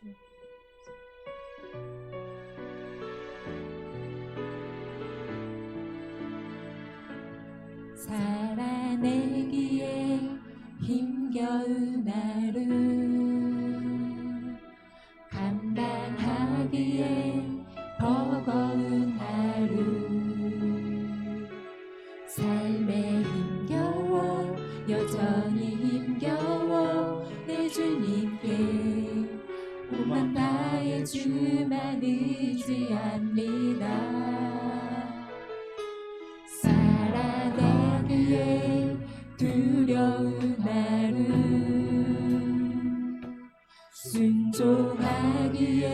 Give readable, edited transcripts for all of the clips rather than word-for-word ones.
주십시오. 살아내기에 힘겨운 하루 감당하기에 버거운 하루 삶에 힘겨워 여전히 힘겨워 내 주님께 몸만 다해 주만 의지합니다. 살아가기에 두려운 하루 순종하기에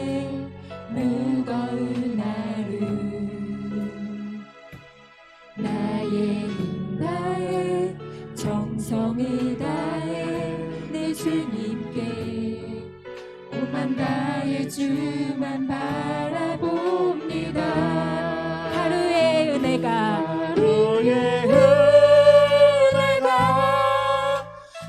무거운 하루 나의 힘 다해 정성을 다해 내 주님께 몸만 다해 주만 바라봅니다. 하루의 은혜가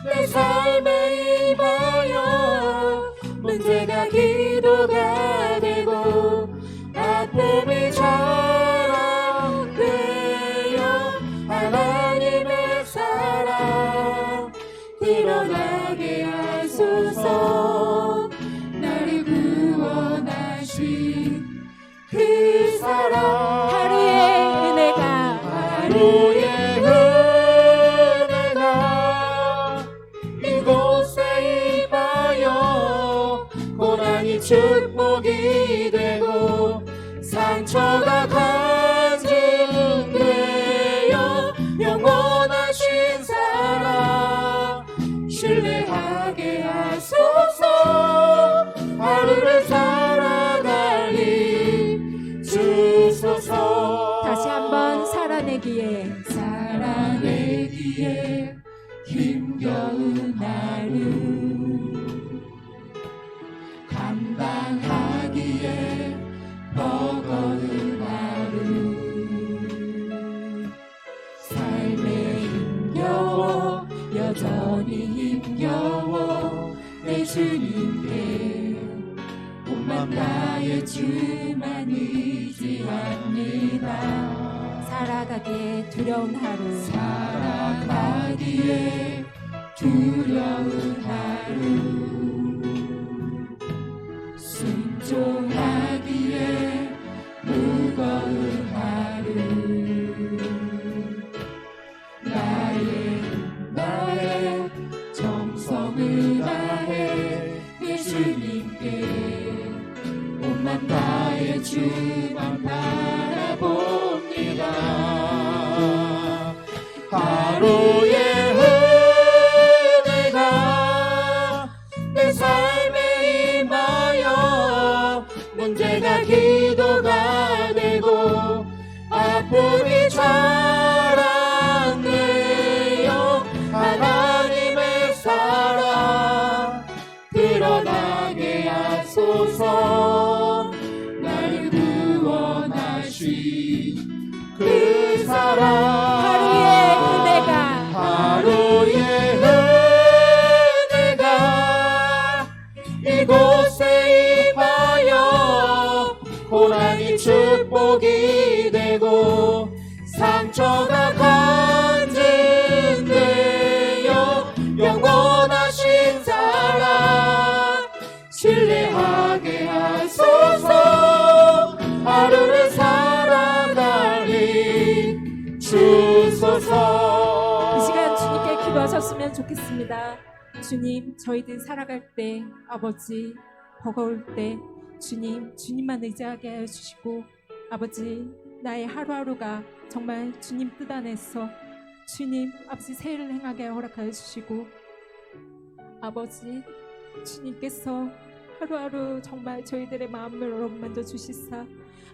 내 삶에 임하여 문제가 기도가 되고 아픔이 자랑 되어 하나님의 사랑 드러나게 하소서. 나를 구원하신 그 사랑 하루의 은혜가 이곳에 임하여 고난이 축복이 되고 상처가 간증되어 영원하신 사랑 신뢰하게 하소서. 하루를 살아가리 주소서. 다시 한번 살아내기에 힘겨운 하루 감당하기에 버거운 하루 삶에 힘겨워 여전히 힘겨워 내 주님께 몸만 다해 주만 의지합니다. 살아가기에 두려운 하루 살아가기에 두려운 하루 순종하기에 무거운 하루 나의 정성을 다해 내 주님께 몸만 다해 주만 바라봅니다. 하루의 은혜가 내 삶에 임하여 문제가 기도가 되고 아픔이 자랑되어 하나님의 사랑 드러나게 하소서. 나를 구원하신 그 사랑 하루의 은혜가 이곳에 임하여 고난이 축복이 되고 상처가 간증되어 영원하신 사랑 신뢰하게 하소서. 하루를 살아가리 주소서. 이 시간 주님께 기도하셨으면 좋겠습니다. 주님, 저희들 살아갈 때 아버지 버거울 때 주님만 의지하게 하여 주시고 아버지 나의 하루하루가 정말 주님 뜻 안에서 주님 아버지 새해를 행하게 허락하여 주시고 아버지 주님께서 하루하루 정말 저희들의 마음을 어루만져 주시사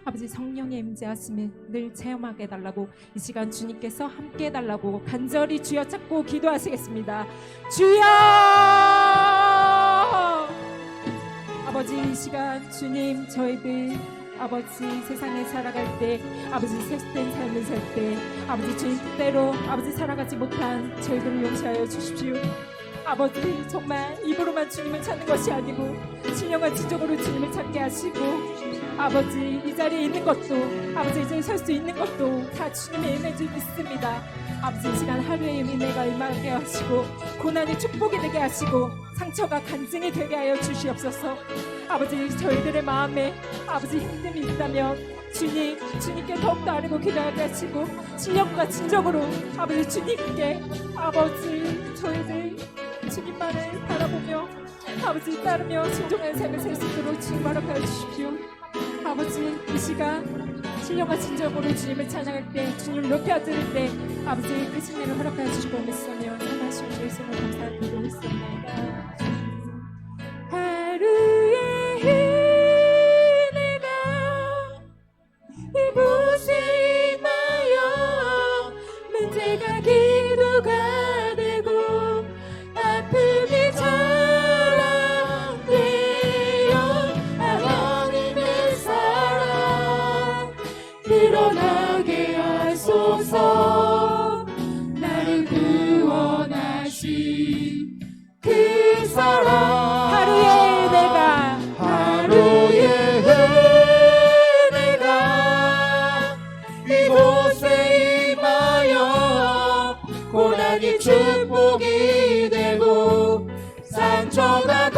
아버지 성령의 임재하심을 늘 체험하게 해달라고 이 시간 주님께서 함께 해달라고 간절히 주여 찾고 기도하시겠습니다. 주여! 아버지 이 시간 주님 저희들 아버지 세상에 살아갈 때 아버지 세속된 삶을 살 때 아버지 주님 뜻대로 아버지 살아가지 못한 저희들을 용서하여 주십시오. 아버지 정말 입으로만 주님을 찾는 것이 아니고 신령과 진정으로 주님을 찾게 하시고 아버지 이 자리에 있는 것도 아버지 이제 설 수 있는 것도 다 주님의 은혜 줄 믿습니다. 아버지 이 시간 하루의 은혜가 임하게 하시고 고난이 축복이 되게 하시고 상처가 간증이 되게 하여 주시옵소서. 아버지 저희들의 마음에 아버지 힘듦이 있다면 주님께 더욱더 아뢰고 기도하게 하시고 신령과 진정으로 아버지 주님께 아버지 저희들 주님만을 바라보며 아버지 따르며 진정한 삶을 살 수 있도록 주님 허락하여 주십시오. 아버지 이 시간 신령과 진정으로 주님을 찬양할 때 주님을 높여드릴 때 아버지 그 신뢰를 허락하여 주시고 믿으며 사랑하시는 주의 손을 감사드리고 있습니다. 하루의 은혜가 이곳에 임하여 문제가 기도가 되고 아픔이 자랑되어 하나님의 사랑 드러나게 하소서. 나를 구원하신 그 사랑 하루의 은혜가 이곳에 임하여 고난이 축복이 되고 상처가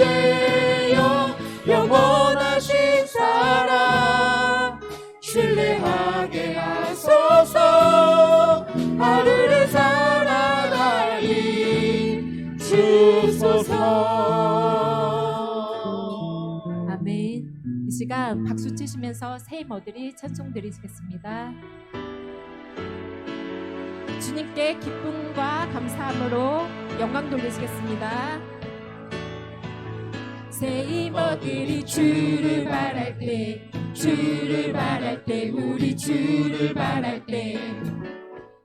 간증되어 영원하신 사랑 신뢰하게 하소서. 하루를 살아가리 주소서. 아멘. 이 시간 박수 치시면서 새 힘얻으리 찬송 드리시겠습니다. 주님께 기쁨과 감사함으로 영광 돌리시겠습니다. 새 힘 얻으리 주를 바랄 때 주를 바랄 때 우리 주를 바랄 때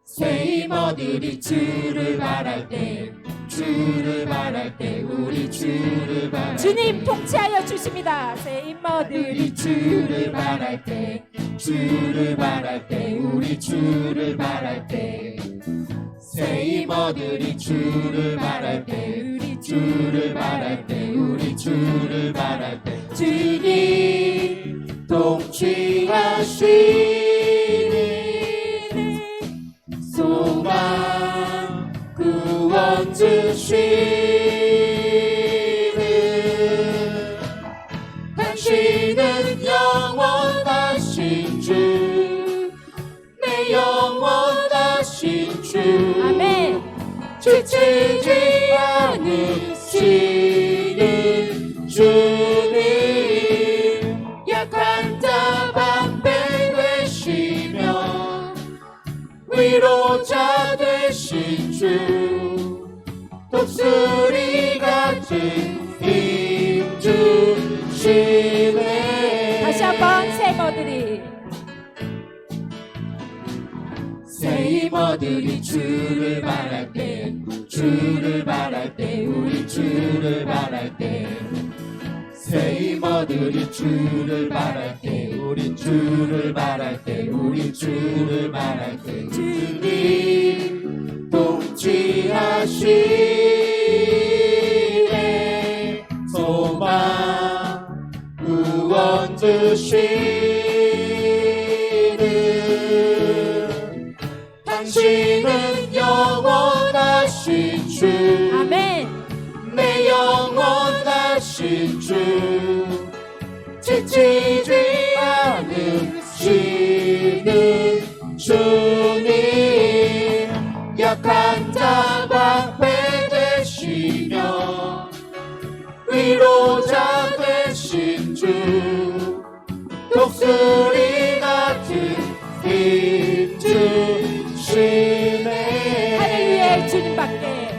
새 힘 얻으리 주를 바랄 때 주를 바랄 때 우리 주를 바랄 때 주님 통치하여 주십니다. 새 힘 얻으리 주를 바랄 때 주를 바랄 때 우리 주를 바랄 때 새 힘 얻으리 주를 바랄 때 우리 주를 바랄 때 우리 주를 바랄 때 주님 통치하시니 소망 구원 주시는 당신은 영원하신 주 내 영원하신 주 아멘. 지치지 않으시는 주님 약한 자 방패 되시며 위로자 되신 주 독수리 같은 힘 주시네. 다시 한번 새 힘얻으리 새 힘얻으리 주를 바랄 때 주를 바랄 때 우리 주를 바랄 때 새 힘얻으리 주를 바랄 때 우리 주를 바랄 때 우리 주를 바랄 때 주님 통치하시네 소망 구원 주시는 당신은 영원하신 주 아멘. 내 영원하신 주 지치지 않으시는 주님 약한 자 방패 되시며 위로자 되신 주 독수리 같은 힘 주시네. 하늘 위에 주님밖에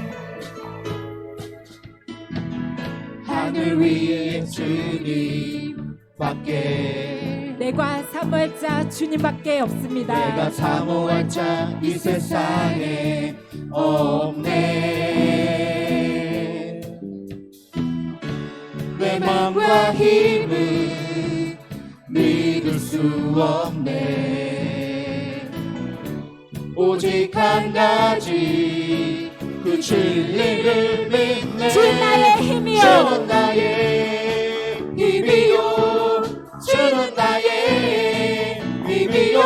하늘 위에 주님밖에 내가 사모할 자 주님밖에 없습니다. 내가 사모할 자 이 세상에 없네. 내 마음과 힘은 믿을 수 없네. 오직 한 가지 그 진리를 믿네. 주님 나의 힘이여 주는 나의 힘이요 주는 나의 힘이요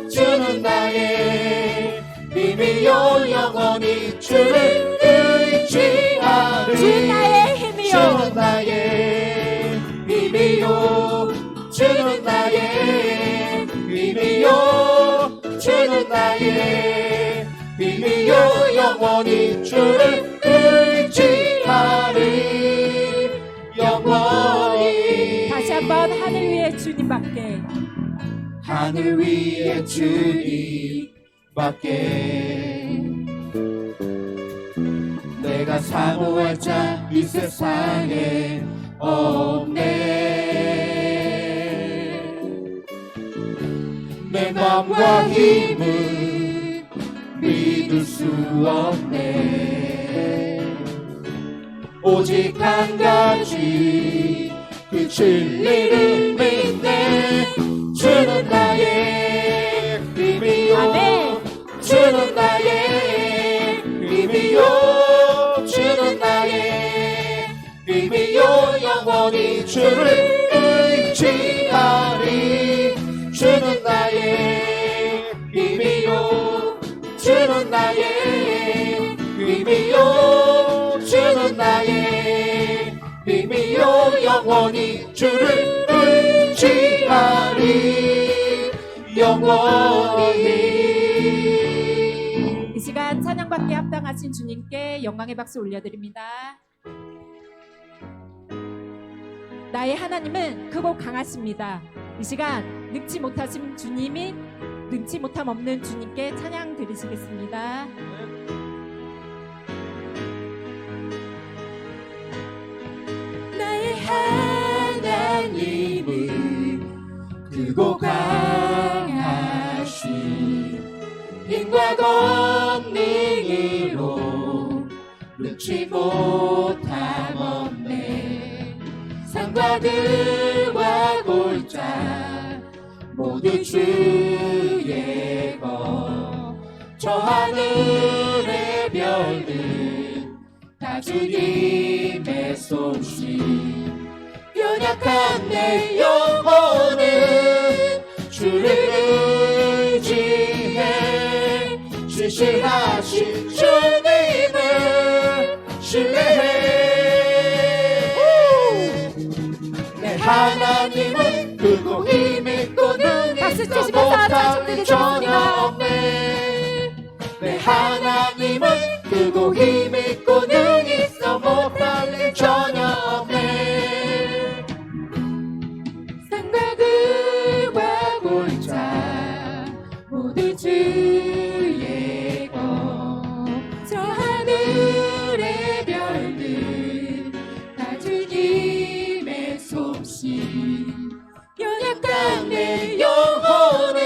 주는 나의 힘이요 영원히 주를 의지하리 주 나의 힘이요 주는 나의 힘이요 주는 나의 힘이요 주는 나의 힘이요 영원히 주를 의지하리 영원히 다시 한번 하늘 위에 주님밖에 하늘 위에 주님밖에 내가 사모할 자 이 세상에 없네 내 맘과 힘은 믿을 수 없네 오직 한 가지 그 진리를 믿네 주는 나의 힘이요 아멘. 주는 나의 힘이요 주는 나의 힘이요 영원히 주를 의지하리 주는 나의 힘이요 주는 나의 힘이요 주는 나의 힘이요 영원히 주를 의지하리 영원히 이 시간 찬양받기에 합당하신 주님께 영광의 박수 올려드립니다. 나의 하나님은 크고 강하십니다. 이 시간 능치 못하신 주님이 능치 못함 없는 주님께 찬양 드리시겠습니다. 나의 하나님은 크고 강하신 힘과 권능으로 능치 못함 없네 산과 들과 골짜 모두 주의 것 저 하늘의 별들 다 주님의 솜씨 연약한 내 영혼은 주를 의지해 신실하신 주님을 신뢰해 내 하나님은 크고 힘있고 능히 박수 치시면서 못함이 찬송드리겠습니다. 전혀 없네 내 하나님은 크고 힘있고 능히 못할 일 전혀 없네 산과 들과 골짜 모두 주의 것저 하늘의 별들 다 주님의 솜씨 연약한 내 영혼은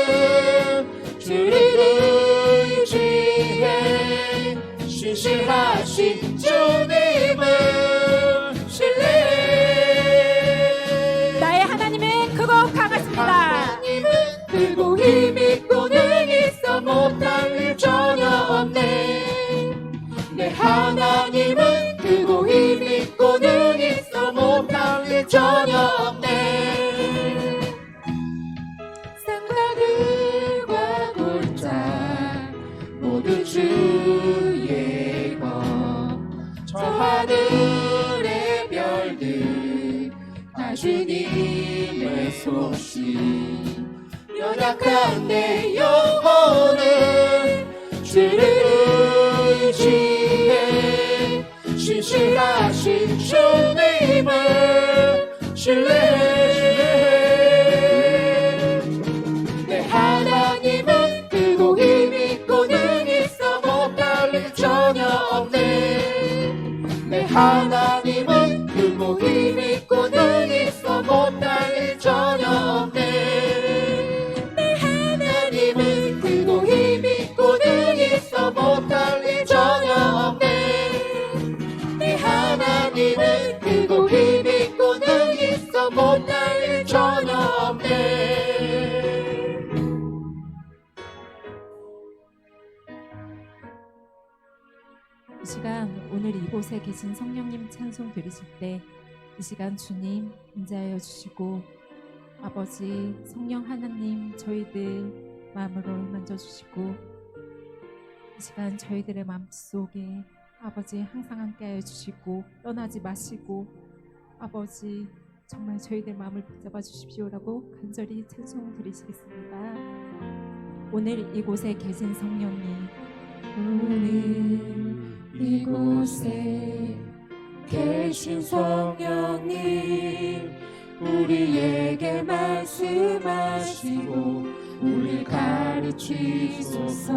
주를 의지해 신실하신 주님을 신뢰해 나의 하나님은 크고 강하십니다. 하나님은 크고 힘있고 능히 못할 일 전혀 없네 내 하나님은 크고 힘있고 능히 못할 일 전혀 없네 산과 들과 골짜 모두 주의 것저 하늘의 별들 다 주님의 솜씨 연약한 내 영혼은 주를 의지해 신실하신 주님을 신뢰해 내 하나님은 크고 힘있고 능히 못할 일 전혀 없네 내 하나님은 크고 힘있고 능히 못할 일 전혀 없네 내 하나님은 크고 힘있고 능히 못할 일 전혀 없네 내 하나님은 크고 힘있고 능히 못할 일 전혀 없네 이 시간 오늘 이곳에 계신 계신 성령님 찬송 드리실 때 이 시간 주님 인자하여 주시고 아버지 성령 하나님 저희들 마음으로 만져주시고 이 시간 저희들의 마음속에 아버지 항상 함께하여 주시고 떠나지 마시고 아버지 정말 저희들 마음을 붙잡아 주십시오라고 간절히 찬송 드리시겠습니다. 오늘 이곳에 계신 성령님, 오늘 이곳에 계신 성령님, 우리에게 말씀하시고 우리 가르치소서.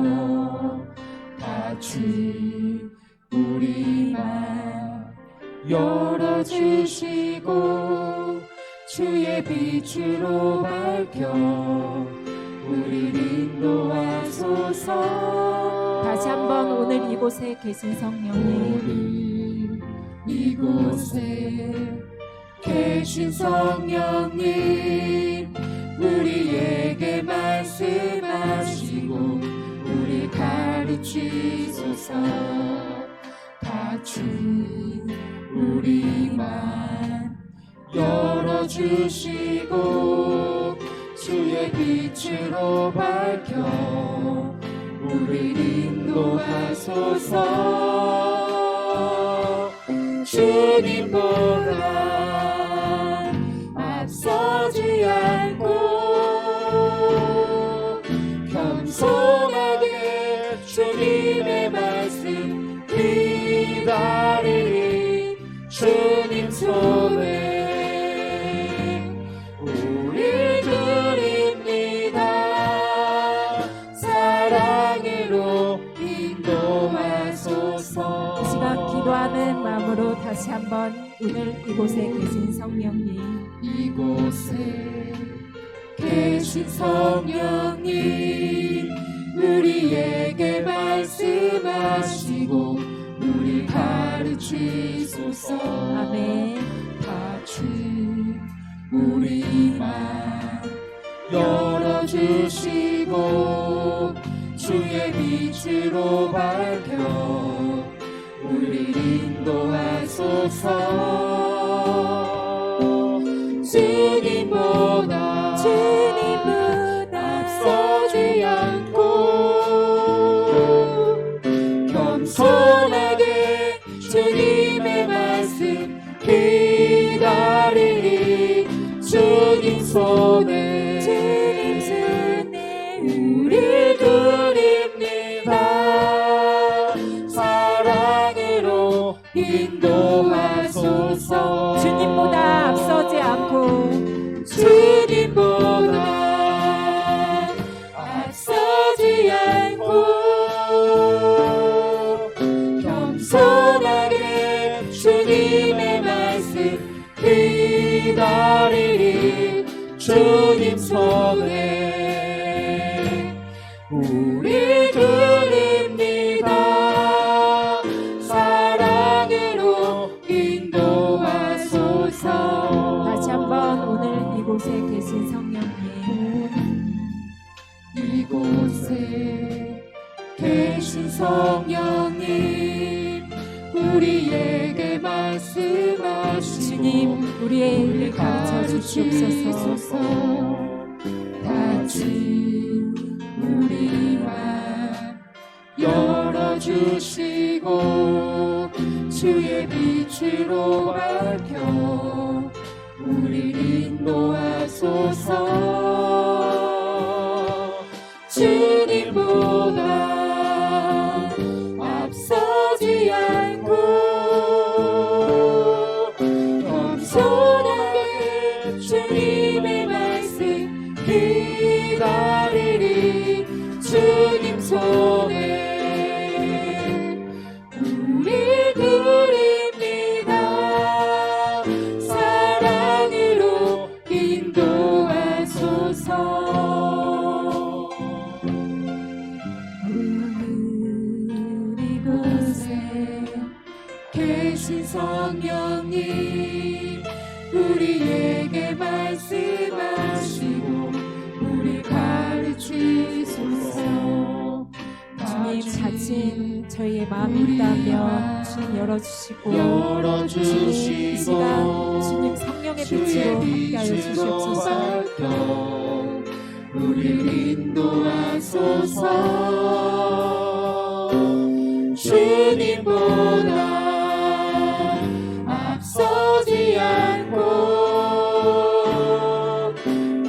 같이 우리 맘 열어주시고 주의 빛으로 밝혀 우리를 인도하소서. 다시 한번 오늘 이곳에 계신 성령님, 오늘 이곳에 계신 성령님, 우리에게 말씀하시고 우리 가르치소서. 같이 우리 맘 열어주시고 주의 빛으로 밝혀 우리를 인도하소서. 주님보다 앞서지 않고 겸손하게 주님의 말씀 기다리리. 주님 손에 우리 드립니다. 사랑으로 인도하소서. 이 시간 기도하는 마음으로 다시 한번 오늘 이곳에 계신 성령님, 이곳에 계신 성령님, 우리에게 말씀하시고 우리 가르치소서. 아멘. 같이 우리 맘 열어주시고 주의 빛으로 밝혀 우리를 인도하소서. 주님보다 앞서지 않고 겸손하게 주님의 말씀 기다리리. 주님 손에 우리 드립니다. 사랑으로 인도하소서. 주님보다 앞서지 않고 주님보다 앞서지 않고 겸손하게 주님의 말씀 기다리리. 주님 손에 우리 드립니다. 사랑으로 인도하소서. 다시 한번 오늘 이곳에 계신 성령님, 이곳에 계신 성령님, 우리에게 말씀하시고 주님 우리의 일을 가르쳐 주시옵소서. 같이 우리 맘 열어주시고 주의 빛으로 밝혀 우리를 인도하소서. 주님보다 앞서지 않고 겸손하게 주님의 말씀 기다리리. 주님 손에 우리 드립니다. 사랑으로 인도하소서. 오늘 이곳에 계신 성령님, 우리에게 말씀하시고 우리 가르치소서. 주님 주님 자신 저희의 마음이 있다면 주님 열어주시고 주님 이 시간 주님 성령의 빛으로 함께하여 주시옵소서. 우리를 인도하소서. 주님보다 앞서지 않고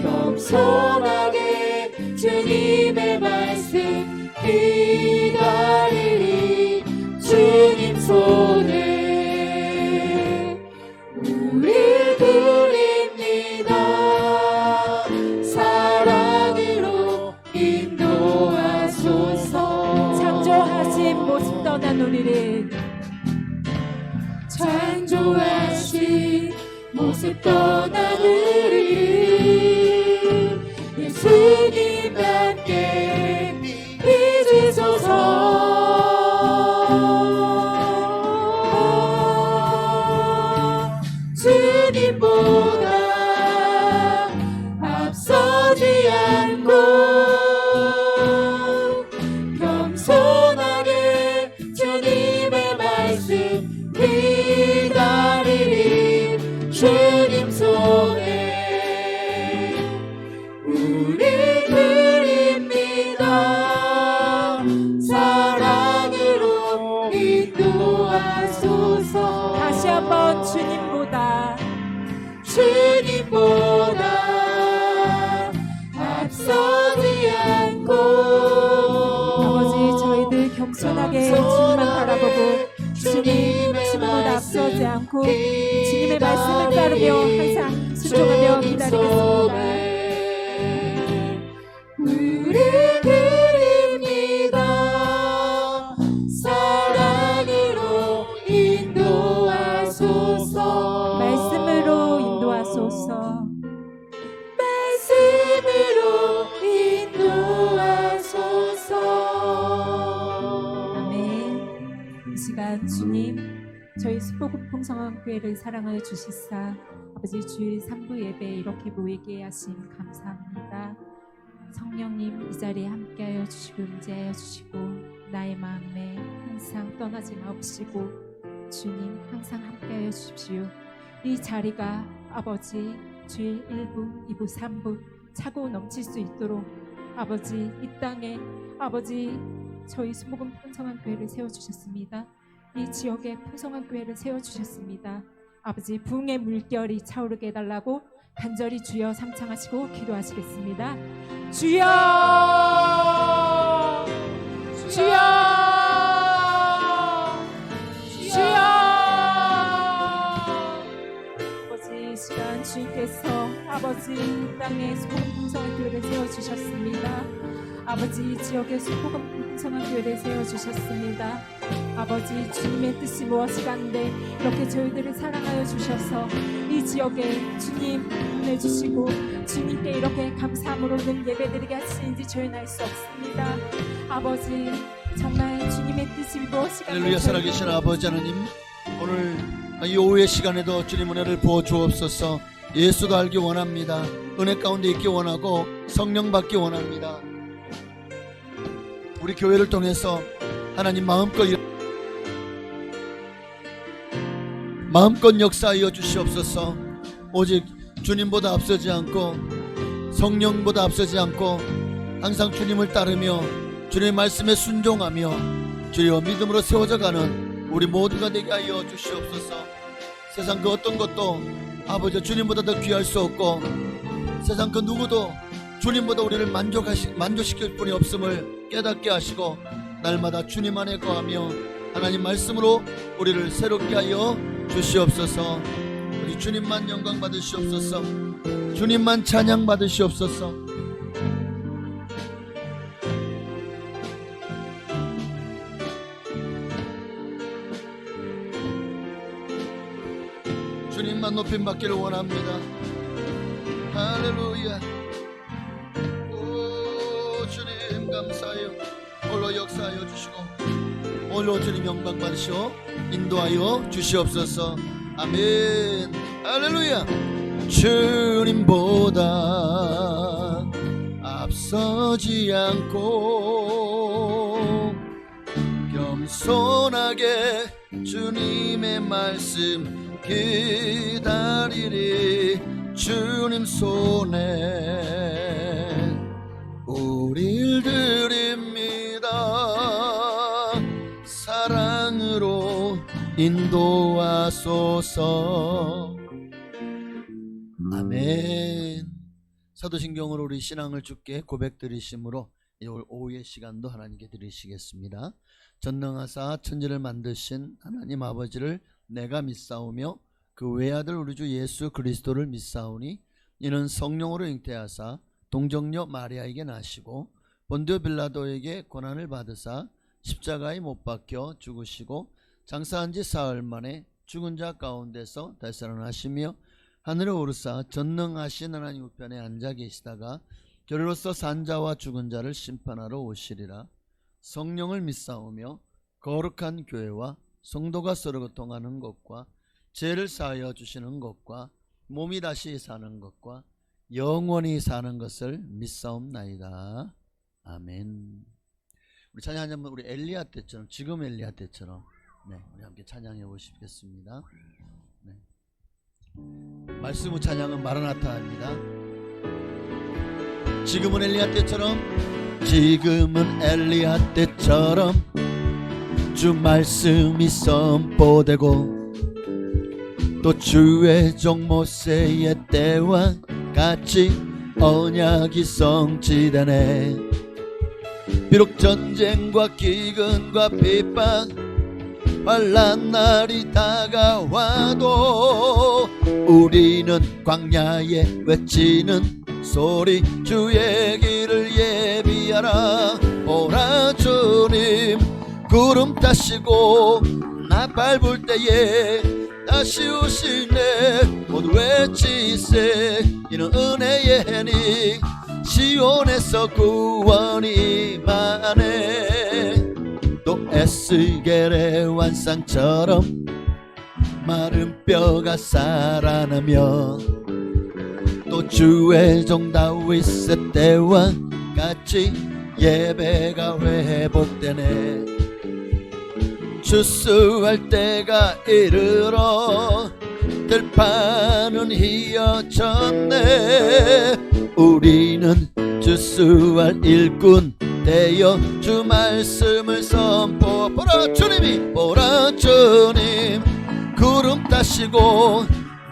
겸손하게 주님의 말씀 기다리리. 주님 손에 우릴 드립니다. 사랑으로 인도하소서. 창조하신 모습 떠난 우리를 창조하신 모습 떠난 우리를 예수님 함께 빚으소서. 주님보다 앞서지 않고 겸손하게 주님의 말씀 기다리리. 주님 손에 우리 드립니다. 사랑으로 인도하소서. 다시 한번 주님보다 앞서지 않고 아버지 저희들 겸손하게 주님만 바라보고 주님보다 앞서지 않고 주님의 말씀을 따르며 항상 순종하며 기다리겠습니다. 우리 드립니다. 사랑으로 인도하소서. 말씀으로 인도하소서. 말씀으로 인도하소서. 아멘. 이 시간 주님 저희 수복음 풍성한교회를 사랑하여 주시사 아버지 주일 3부 예배 이렇게 모이게 하심 감사합니다. 성령님 이 자리에 함께하여 주시고 임재하여 주시고 나의 마음에 항상 떠나지 마옵시고 주님 항상 함께하여 주십시오. 이 자리가 아버지 주일 1부, 2부, 3부 차고 넘칠 수 있도록 아버지 이 땅에 아버지 저희 수복음 풍성한 교회를 세워주셨습니다. 이 지역에 풍성한 교회를 세워주셨습니다. 아버지 부흥의 물결이 차오르게 해달라고 간절히 주여 삼창하시고 기도하시겠습니다. 주여 주여 주여. 아버지 이 시간 주님께서 아버지 이 땅에 수복음 풍성한 교회를 세워주셨습니다. 아버지 이 지역에 수복음 풍성한 교회를 세워주셨습니다. 아버지 주님의 뜻이 무엇이간데 이렇게 저희들을 사랑하여 주셔서 이 지역에 주님 보내주시고 주님께 이렇게 감사함으로는 예배드리게 하시는지 저희는 알 수 없습니다. 아버지 정말 주님의 뜻이 무엇이간데 할렐루야. 살아계신 아버지 하나님, 오늘 이 오후의 시간에도 주님 은혜를 부어 주옵소서. 예수도 알기 원합니다. 은혜 가운데 있기 원하고 성령 받기 원합니다. 우리 교회를 통해서 하나님 마음껏 역사하여 주시옵소서. 오직 주님보다 앞서지 않고 성령보다 앞서지 않고 항상 주님을 따르며 주님의 말씀에 순종하며 주여 믿음으로 세워져가는 우리 모두가 되게 하여 주시옵소서. 세상 그 어떤 것도 아버지 주님보다 더 귀할 수 없고 세상 그 누구도 주님보다 우리를 만족시킬 분이 없음을 깨닫게 하시고 날마다 주님 안에 거하며 하나님 말씀으로 우리를 새롭게 하여 주시옵소서. 우리 주님만 영광 받으시옵소서. 주님만 찬양 받으시옵소서. 주님만 높임 받기를 원합니다. 할렐루야. 오 주님 감사해요. 홀로 역사하여 주시고 홀로 주님 영광 받으시오 인도하여 주시옵소서. 아멘. 할렐루야. 주님보다 앞서지 않고 겸손하게 주님의 말씀 기다리리. 주님 손에 우릴 드립니다. 사랑으로 인도하소서. 아멘. 사도신경으로 우리 신앙을 주께 고백드리심으로 오늘 오후의 시간도 하나님께 드리시겠습니다. 전능하사 천지를 만드신 하나님 아버지를 내가 믿사오며 그 외아들 우리 주 예수 그리스도를 믿사오니 이는 성령으로 잉태하사 동정녀 마리아에게 나시고 본디오 빌라도에게 고난을 받으사 십자가에 못 박혀 죽으시고 장사한 지 사흘 만에 죽은 자 가운데서 되살아나시며 하늘에 오르사 전능하신 하나님 우편에 앉아 계시다가 결로서 산 자와 죽은 자를 심판하러 오시리라. 성령을 믿사오며 거룩한 교회와 성도가 서로 교통하는 것과 죄를 사하여 주시는 것과 몸이 다시 사는 것과 영원히 사는 것을 믿사옵나이다. 아멘. 우리 찬양하면 우리 엘리야 때처럼, 지금 엘리야 때처럼 우리 함께 찬양해 보시겠습니다. 말씀 후 찬양은 마라나타입니다. 지금은 엘리야 때처럼, 지금은 엘리야 때처럼 주 말씀이 선포되고 또 주의 종 모세의 때와 같이 언약이 성취되네. 비록 전쟁과 기근과 핍박 환난 날이 다가와도 우리는 광야에 외치는 소리 주의 길을 예비하라. 오라 주님 구름 타시고 나 밟을 때에 다시 오시네. 모두 외치세 이는 은혜의 해니 시온에서 구원이 임하네. 또 에스겔의 완상처럼 마른 뼈가 살아나며 또 주의 종 다윗의 때와 같이 예배가 회복되네. 추수할 때가 이르러 들판은 휘어졌네. 우리는 추수할 일꾼 되어 주 말씀을 선포. 보라 주님이, 보라 주님 구름 타시고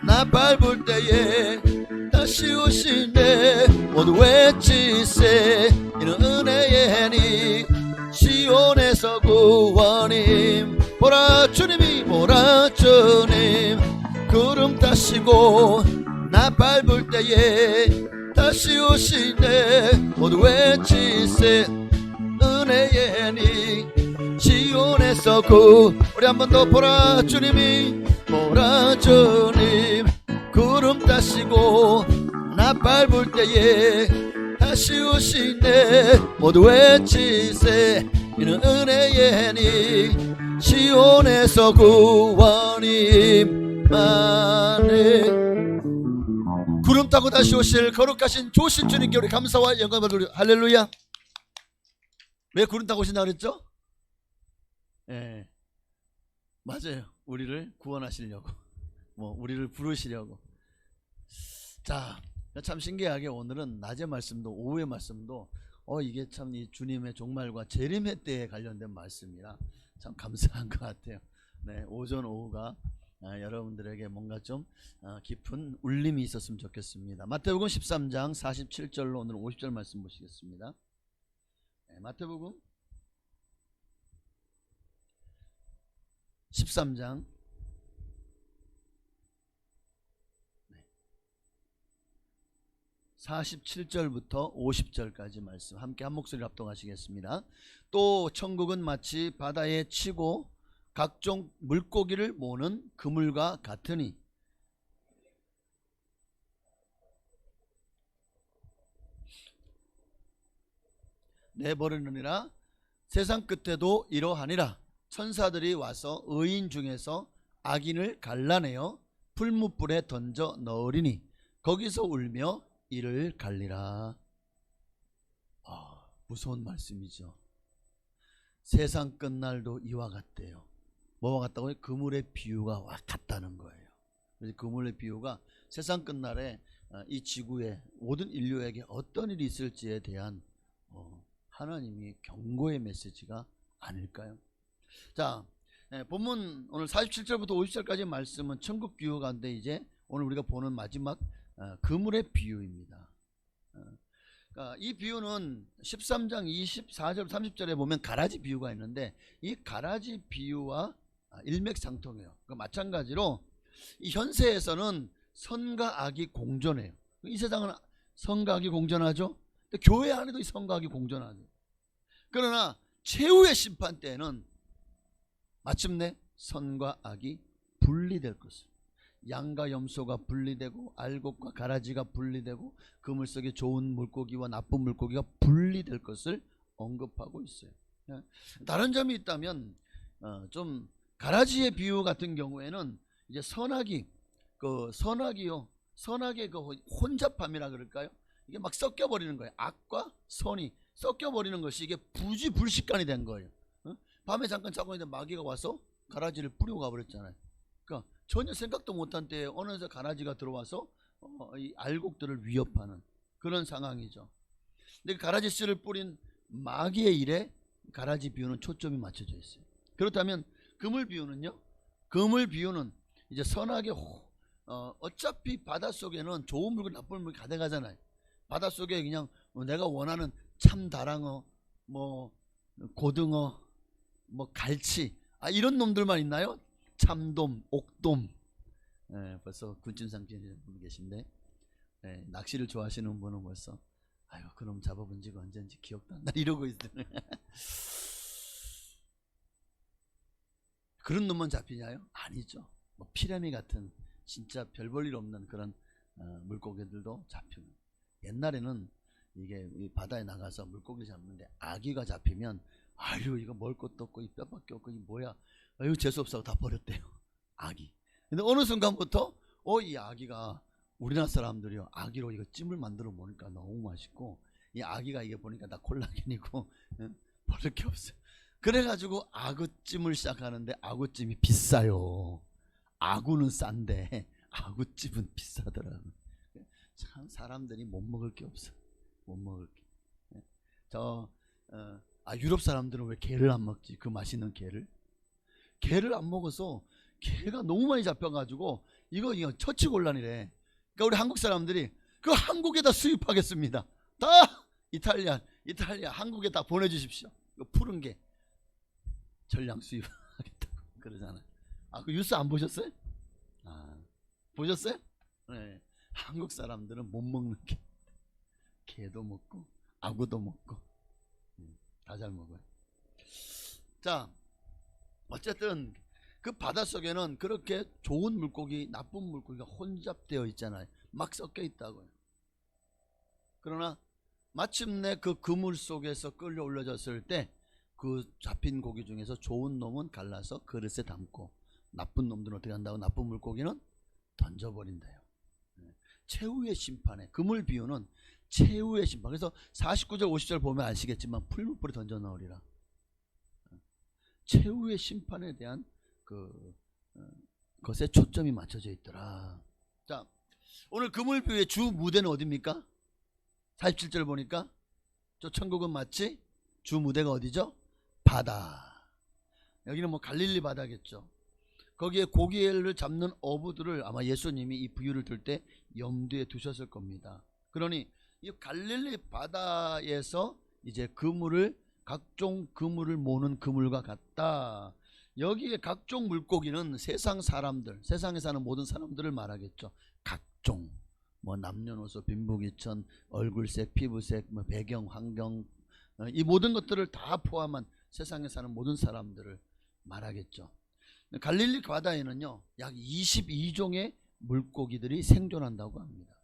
나 밟을 때에 다시 오시네. 모두 외치세 이는 은혜의 해니 시온에서 구원임. 보라 주님이, 보라 주님 구름 타시고 나 밟을 때에 다시 오시네. 모두 외치세 은혜의 해니 시온에서 우리 한 번 더. 보라 주님이, 보라 주님 구름 타시고 나 밟을 때에 다시 오시네. 모두 외치세 이는 은혜의 해니 시온에서 구원이 임하네. 구름 타고 다시 오실 거룩하신 좋으신 주님께 우리 감사와 영광을 돌려. 할렐루야. 왜 구름 타고 오신다 그랬죠? 맞아요. 우리를 구원하시려고, 우리를 부르시려고. 자, 참 신기하게 오늘은 낮의 말씀도 오후의 말씀도 이게 참 이 주님의 종말과 재림의 때에 관련된 말씀이라 참 감사한 것 같아요. 오전 오후가 여러분들에게 뭔가 좀 깊은 울림이 있었으면 좋겠습니다. 마태복음 13장 47절로 오늘 50절 말씀 보시겠습니다. 마태복음 13장 47절부터 50절까지 말씀 함께 한 목소리로 합동하시겠습니다. 또 천국은 마치 바다에 치고 각종 물고기를 모는 그물과 같으니 내버리느니라. 세상 끝에도 이러하니라. 천사들이 와서 의인 중에서 악인을 갈라내어 풀무불에 던져 넣으리니 거기서 울며 이를 갈리라. 무서운 말씀이죠. 세상 끝날도 이와 같대요. 뭐와 같다고요? 그물의 비유가 같다는 거예요. 그래서 그물의 비유가 세상 끝날에 이 지구에 모든 인류에게 어떤 일이 있을지에 대한 하나님이 경고의 메시지가 아닐까요? 자, 본문 오늘 47절부터 50절까지 말씀은 천국 비유 가운데 이제 오늘 우리가 보는 마지막 그물의 비유입니다. 그러니까 이 비유는 13장 24절 30절에 보면 가라지 비유가 있는데 이 가라지 비유와 일맥상통해요. 그러니까 마찬가지로 이 현세에서는 선과 악이 공존해요. 이 세상은 선과 악이 공존하죠. 교회 안에도 이 선과 악이 공존하죠. 그러나 최후의 심판 때에는 마침내 선과 악이 분리될 것을, 양과 염소가 분리되고 알곡과 가라지가 분리되고 그물 속에 좋은 물고기와 나쁜 물고기가 분리될 것을 언급하고 있어요. 다른 점이 있다면 좀 가라지의 비유 같은 경우에는 이제 선악의 그 혼잡함이라 그럴까요? 이게 막 섞여버리는 거예요. 악과 선이 섞여버리는 것이 이게 부지불식간이 된 거예요. 밤에 잠깐 자고 있는데 마귀가 와서 가라지를 뿌리고 가버렸잖아요. 그러니까 전혀 생각도 못한 때에 어느새 가라지가 들어와서 이 알곡들을 위협하는 그런 상황이죠. 근데 가라지 씨를 뿌린 마귀의 일에 가라지 비유는 초점이 맞춰져 있어요. 그렇다면 그물 비유는요? 그물 비유는 이제 선악의 어차피 바닷속에는 좋은 물건 나쁜 물건이 가득하잖아요. 바닷속에 그냥 내가 원하는 참다랑어, 뭐 고등어, 뭐 갈치, 이런 놈들만 있나요? 참돔, 옥돔. 벌써 군침상 지는 분 계신데 낚시를 좋아하시는 분은 벌써 아유 그놈 잡아본 지가 언젠지 기억도 안 나 이러고 있어요. 그런 놈만 잡히냐요? 아니죠. 뭐 피라미 같은 진짜 별 볼 일 없는 그런 물고기들도 잡히고, 옛날에는 이게 이 바다에 나가서 물고기 잡는데 아기가 잡히면 아유 이거 먹을 것도 없고 이 뼈밖에 없고 이 뭐야 아유 재수없어 다 버렸대요. 아기. 근데 어느 순간부터 이 아기가 우리나라 사람들이요 아기로 이거 찜을 만들어 먹으니까 너무 맛있고 이 아기가 이게 보니까 다 콜라겐이고 버릴 게 없어요. 그래가지고 아구찜을 시작하는데 아구찜이 비싸요. 아구는 싼데 아구찜은 비싸더라고요. 참 사람들이 못 먹을 게 없어. 못 먹을 게. 유럽 사람들은 왜 게를 안 먹지? 그 맛있는 게를. 게를 안 먹어서 게가 너무 많이 잡혀가지고 이거 처치곤란이래. 그러니까 우리 한국 사람들이 그 한국에다 수입하겠습니다. 다 이탈리아 한국에 다 보내주십시오. 푸른 게 전량 수입하겠다고 그러잖아요. 그 뉴스 안 보셨어요? 보셨어요? 네. 한국 사람들은 못 먹는 게 게도 먹고 아구도 먹고 다 잘 먹어요. 자, 어쨌든 그 바닷속에는 그렇게 좋은 물고기 나쁜 물고기가 혼잡되어 있잖아요. 막 섞여 있다고요. 그러나 마침내 그 그물 속에서 끌려 올려졌을 때 그 잡힌 고기 중에서 좋은 놈은 갈라서 그릇에 담고 나쁜 놈들은 어떻게 한다고? 나쁜 물고기는 던져버린대요. 최후의 심판에 그물 비유는 최후의 심판. 그래서 49절 50절 보면 아시겠지만 풀무불에 던져 넣으리라. 최후의 심판에 대한 것에 초점이 맞춰져 있더라. 자, 오늘 그물 비유의 주 무대는 어디입니까? 47절 보니까 저 천국은 마치 주 무대가 어디죠? 바다. 여기는 뭐 갈릴리 바다겠죠. 거기에 고기를 잡는 어부들을 아마 예수님이 이 비유를 들 때 염두에 두셨을 겁니다. 그러니 이 갈릴리 바다에서 이제 각종 그물을 모는 그물과 같다. 여기에 각종 물고기는 세상 사람들, 세상에 사는 모든 사람들을 말하겠죠. 각종 뭐 남녀노소 빈부귀천 얼굴색 피부색 뭐 배경 환경 이 모든 것들을 다 포함한 세상에 사는 모든 사람들을 말하겠죠. 갈릴리 바다에는요 약 22종의 물고기들이 생존한다고 합니다.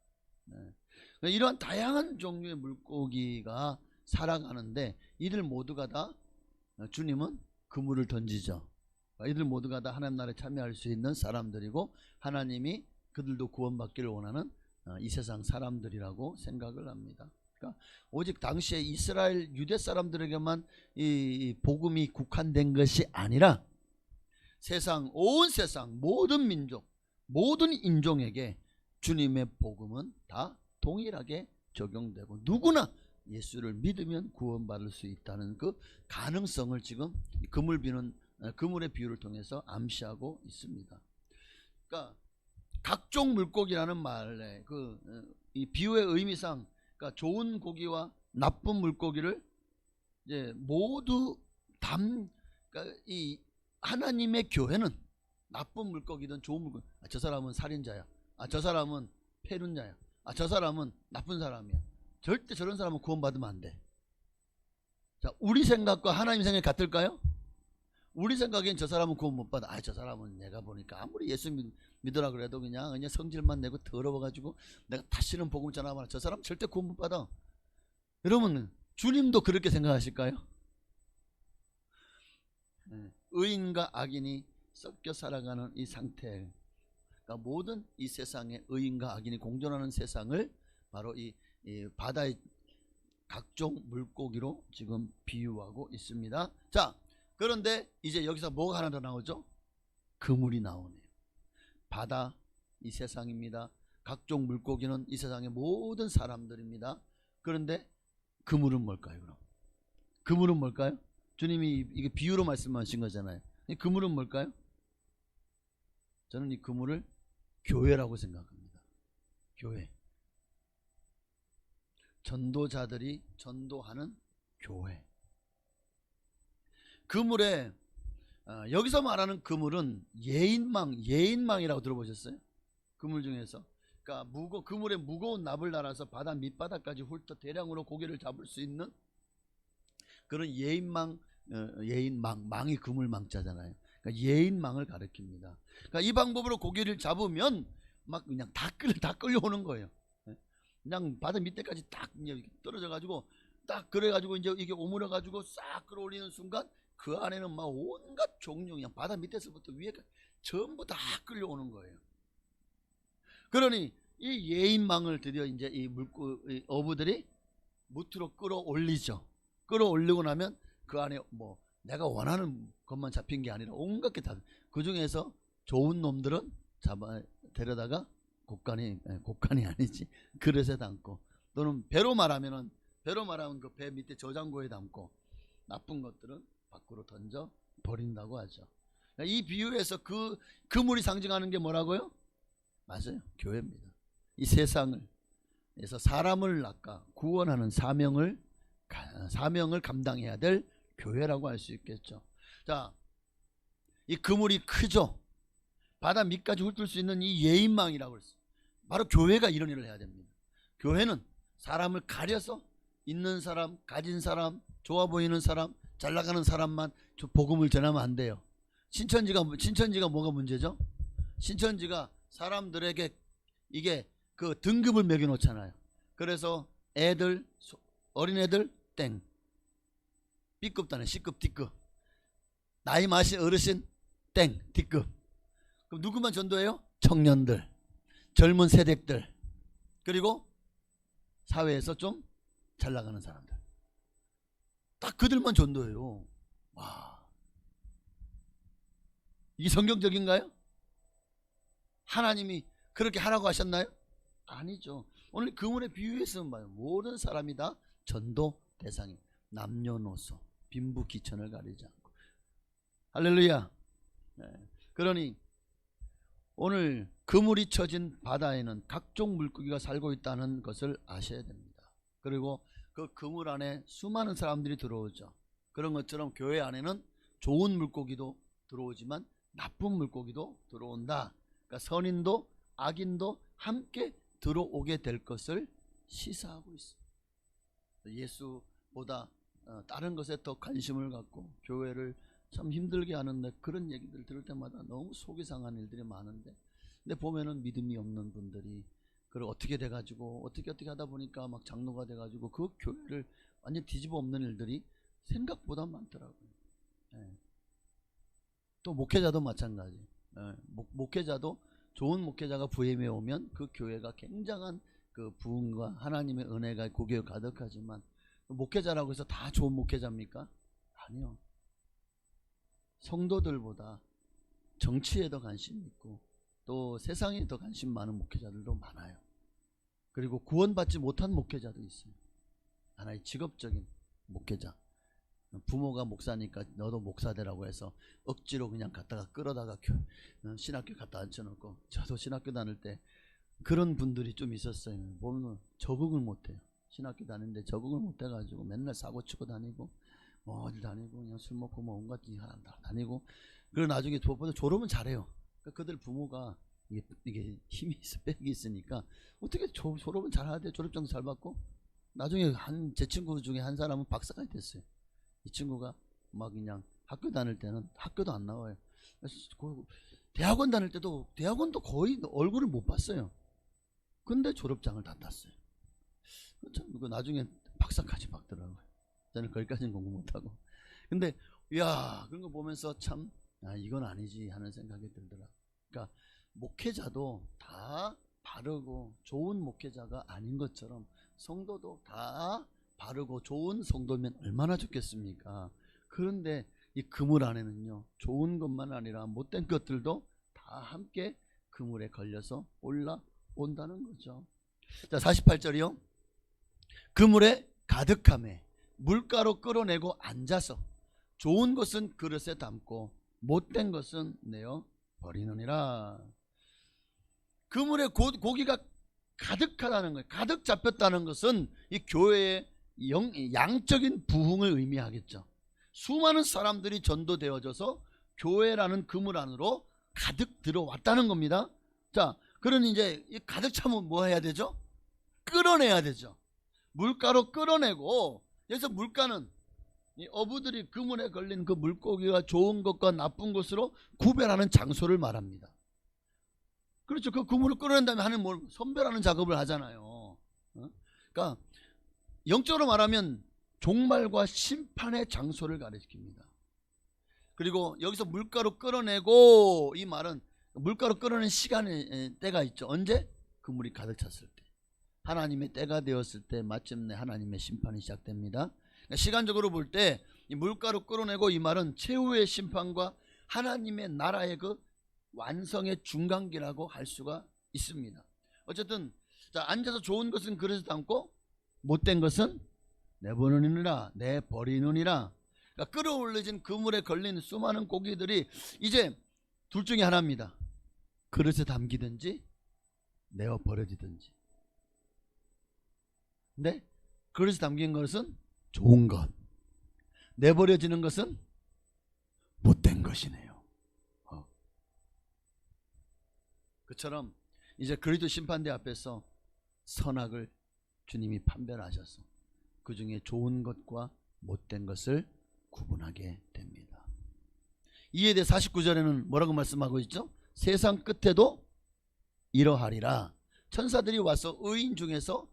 이러한 다양한 종류의 물고기가 살아가는데 이들 모두가 다 주님은 그물을 던지죠. 이들 모두가 다 하나님 나라에 참여할 수 있는 사람들이고 하나님이 그들도 구원받기를 원하는 이 세상 사람들이라고 생각을 합니다. 그러니까 오직 당시에 이스라엘 유대 사람들에게만 이 복음이 국한된 것이 아니라 세상, 온 세상 모든 민족, 모든 인종에게 주님의 복음은 다 동일하게 적용되고 누구나 예수를 믿으면 구원받을 수 있다는 그 가능성을 지금 그물의 비유를 통해서 암시하고 있습니다. 그러니까 각종 물고기라는 말에 이 비유의 의미상, 그러니까 좋은 고기와 나쁜 물고기를 이제 모두 그러니까 이 하나님의 교회는 나쁜 물고기든 좋은 물고기, 저 사람은 살인자야, 저 사람은 패륜자야, 저 사람은 나쁜 사람이야, 절대 저런 사람은 구원받으면 안 돼. 자, 우리 생각과 하나님 생각이 같을까요? 우리 생각엔 저 사람은 구원 못 받아. 저 사람은 내가 보니까 아무리 예수 믿으라 그래도 그냥 성질만 내고 더러워가지고 내가 다시는 복음 전하면 저 사람 절대 구원 못 받아. 여러분, 주님도 그렇게 생각하실까요? 의인과 악인이 섞여 살아가는 이 상태, 그러니까 모든 이 세상에 의인과 악인이 공존하는 세상을 바로 이 바다의 각종 물고기로 지금 비유하고 있습니다. 자, 그런데 이제 여기서 뭐가 하나 더 나오죠? 그물이 나오네요. 바다 이 세상입니다. 각종 물고기는 이 세상의 모든 사람들입니다. 그런데 그물은 뭘까요? 그럼 그물은 뭘까요? 주님이 이게 비유로 말씀하신 거잖아요. 이 그물은 뭘까요? 저는 이 그물을 교회라고 생각합니다. 교회. 전도자들이 전도하는 교회. 그물에 여기서 말하는 그물은 예인망이라고 들어보셨어요? 그물 중에서, 그러니까 그물에 무거운 납을 달아서 바다 밑바닥까지 훑어 대량으로 고기를 잡을 수 있는 그런 예인망, 망이 그물 망자잖아요. 그러니까 예인망을 가리킵니다. 그러니까 이 방법으로 고기를 잡으면 막 그냥 다 끌려오는 거예요. 그냥 바다 밑에까지 딱 떨어져 가지고 딱 그래 가지고 이제 이게 오므려 가지고 싹 끌어올리는 순간 그 안에는 막 온갖 종류, 그냥 바다 밑에서부터 위에까지 전부 다 끌려오는 거예요. 그러니 이 예인망을 드디어 이제 이 어부들이 무트로 끌어올리죠. 끌어올리고 나면 그 안에 뭐 내가 원하는 것만 잡힌 게 아니라 온갖 게 다, 그 중에서 좋은 놈들은 데려다가 곡간이 아니지, 그릇에 담고, 또는 배로 말하면 그 배 밑에 저장고에 담고, 나쁜 것들은 밖으로 던져 버린다고 하죠. 이 비유에서 그 그물이 상징하는 게 뭐라고요? 맞아요, 교회입니다. 이 세상을 에서 사람을 낚아 구원하는 사명을 감당해야 될 교회라고 할 수 있겠죠. 자, 이 그물이 크죠. 바다 밑까지 훑을 수 있는 이 예인망이라고 했어요. 바로 교회가 이런 일을 해야 됩니다. 교회는 사람을 가려서 있는 사람, 가진 사람, 좋아 보이는 사람, 잘 나가는 사람만 복음을 전하면 안 돼요. 신천지가 뭐가 문제죠? 신천지가 사람들에게 이게 그 등급을 매겨 놓잖아요. 그래서 어린애들 땡, B급도 아니에요. C급, D급, 나이 많으신 어르신 땡, D급. 그럼 누구만 전도해요? 청년들, 젊은 세대들, 그리고 사회에서 좀 잘 나가는 사람들, 딱 그들만 전도해요. 와, 이게 성경적인가요? 하나님이 그렇게 하라고 하셨나요? 아니죠. 오늘 그물의 비유에서는 봐요, 모든 사람이 다 전도 대상이, 남녀노소 빈부귀천을 가리지 않고. 할렐루야. 그러니 오늘 그물이 쳐진 바다에는 각종 물고기가 살고 있다는 것을 아셔야 됩니다. 그리고 그 그물 안에 수많은 사람들이 들어오죠. 그런 것처럼 교회 안에는 좋은 물고기도 들어오지만 나쁜 물고기도 들어온다. 그러니까 선인도 악인도 함께 들어오게 될 것을 시사하고 있습니다. 예수보다 다른 것에 더 관심을 갖고 교회를 참 힘들게 하는데, 그런 얘기들 들을 때마다 너무 속이 상한 일들이 많은데, 근데 보면은 믿음이 없는 분들이 그걸 어떻게 돼가지고 어떻게 하다 보니까 막 장로가 돼가지고 그 교회를 완전 뒤집어 엎는 일들이 생각보다 많더라고요. 또 목회자도 마찬가지. 목회자도 좋은 목회자가 부임해 오면 그 교회가 굉장한 그 부흥과 하나님의 은혜가 고교에 가득하지만 목회자라고 해서 다 좋은 목회자입니까? 아니요. 성도들보다 정치에 더 관심 있고 또 세상에 더 관심 많은 목회자들도 많아요. 그리고 구원받지 못한 목회자도 있어요. 하나의 직업적인 목회자. 부모가 목사니까 너도 목사 되라고 해서 억지로 그냥 갖다가 끌어다가 신학교 갖다 앉혀놓고, 저도 신학교 다닐 때 그런 분들이 좀 있었어요. 보면 적응을 못해요. 신학교 다니는데 적응을 못해가지고 맨날 사고 치고 다니고 뭐 어디 다니고 그냥 술 먹고 뭐 온갖 일 다니고, 그리고 나중에 졸업은 잘해요. 그러니까 그들 부모가 이게 힘이 빽이 있으니까 어떻게 졸업은 잘하대. 졸업증 잘 받고 나중에 제 친구 중에 한 사람은 박사가 됐어요. 이 친구가 막 그냥 학교 다닐 때는 학교도 안 나와요. 대학원 다닐 때도 대학원도 거의 얼굴을 못 봤어요. 근데 졸업장을 다 땄어요. 참, 나중에 박사까지 받더라고요. 저는 거기까지는 공부 못하고. 근데 이야, 그런 거 보면서 참 이건 아니지 하는 생각이 들더라. 그러니까 목회자도 다 바르고 좋은 목회자가 아닌 것처럼 성도도 다 바르고 좋은 성도면 얼마나 좋겠습니까? 그런데 이 그물 안에는요, 좋은 것만 아니라 못된 것들도 다 함께 그물에 걸려서 올라온다는 거죠. 자, 48절이요. 그물에 가득함에 물가로 끌어내고 앉아서 좋은 것은 그릇에 담고 못된 것은 내어 버리느니라. 그물에 고기가 가득하다는 거예요. 가득 잡혔다는 것은 이 교회의 양적인 부흥을 의미하겠죠. 수많은 사람들이 전도되어져서 교회라는 그물 안으로 가득 들어왔다는 겁니다. 자, 그러니 이제 가득 차면 뭐 해야 되죠? 끌어내야 되죠. 물가로 끌어내고, 여기서 물가는 이 어부들이 그물에 걸린 그 물고기가 좋은 것과 나쁜 것으로 구별하는 장소를 말합니다. 그렇죠. 그 그물을 끌어낸 다음에 하는 뭘 선별하는 작업을 하잖아요. 그러니까 영적으로 말하면 종말과 심판의 장소를 가리킵니다. 그리고 여기서 물가로 끌어내고, 이 말은 물가로 끌어낸 시간의 때가 있죠. 언제? 그물이 가득 찼을 때, 하나님의 때가 되었을 때 마침내 하나님의 심판이 시작됩니다. 그러니까 시간적으로 볼 때 이 물가로 끌어내고, 이 말은 최후의 심판과 하나님의 나라의 그 완성의 중간기라고 할 수가 있습니다. 어쨌든 자, 앉아서 좋은 것은 그릇에 담고 못된 것은 내버리느니라. 그러니까 끌어올려진 그물에 걸린 수많은 고기들이 이제 둘 중에 하나입니다. 그릇에 담기든지 내어 버려지든지. 근데 그릇에 담긴 것은 좋은 것, 내버려지는 것은 못된 것이네요. 그처럼 이제 그리스도 심판대 앞에서 선악을 주님이 판별하셔서 그 중에 좋은 것과 못된 것을 구분하게 됩니다. 이에 대해 49절에는 뭐라고 말씀하고 있죠? 세상 끝에도 이러하리라. 천사들이 와서 의인 중에서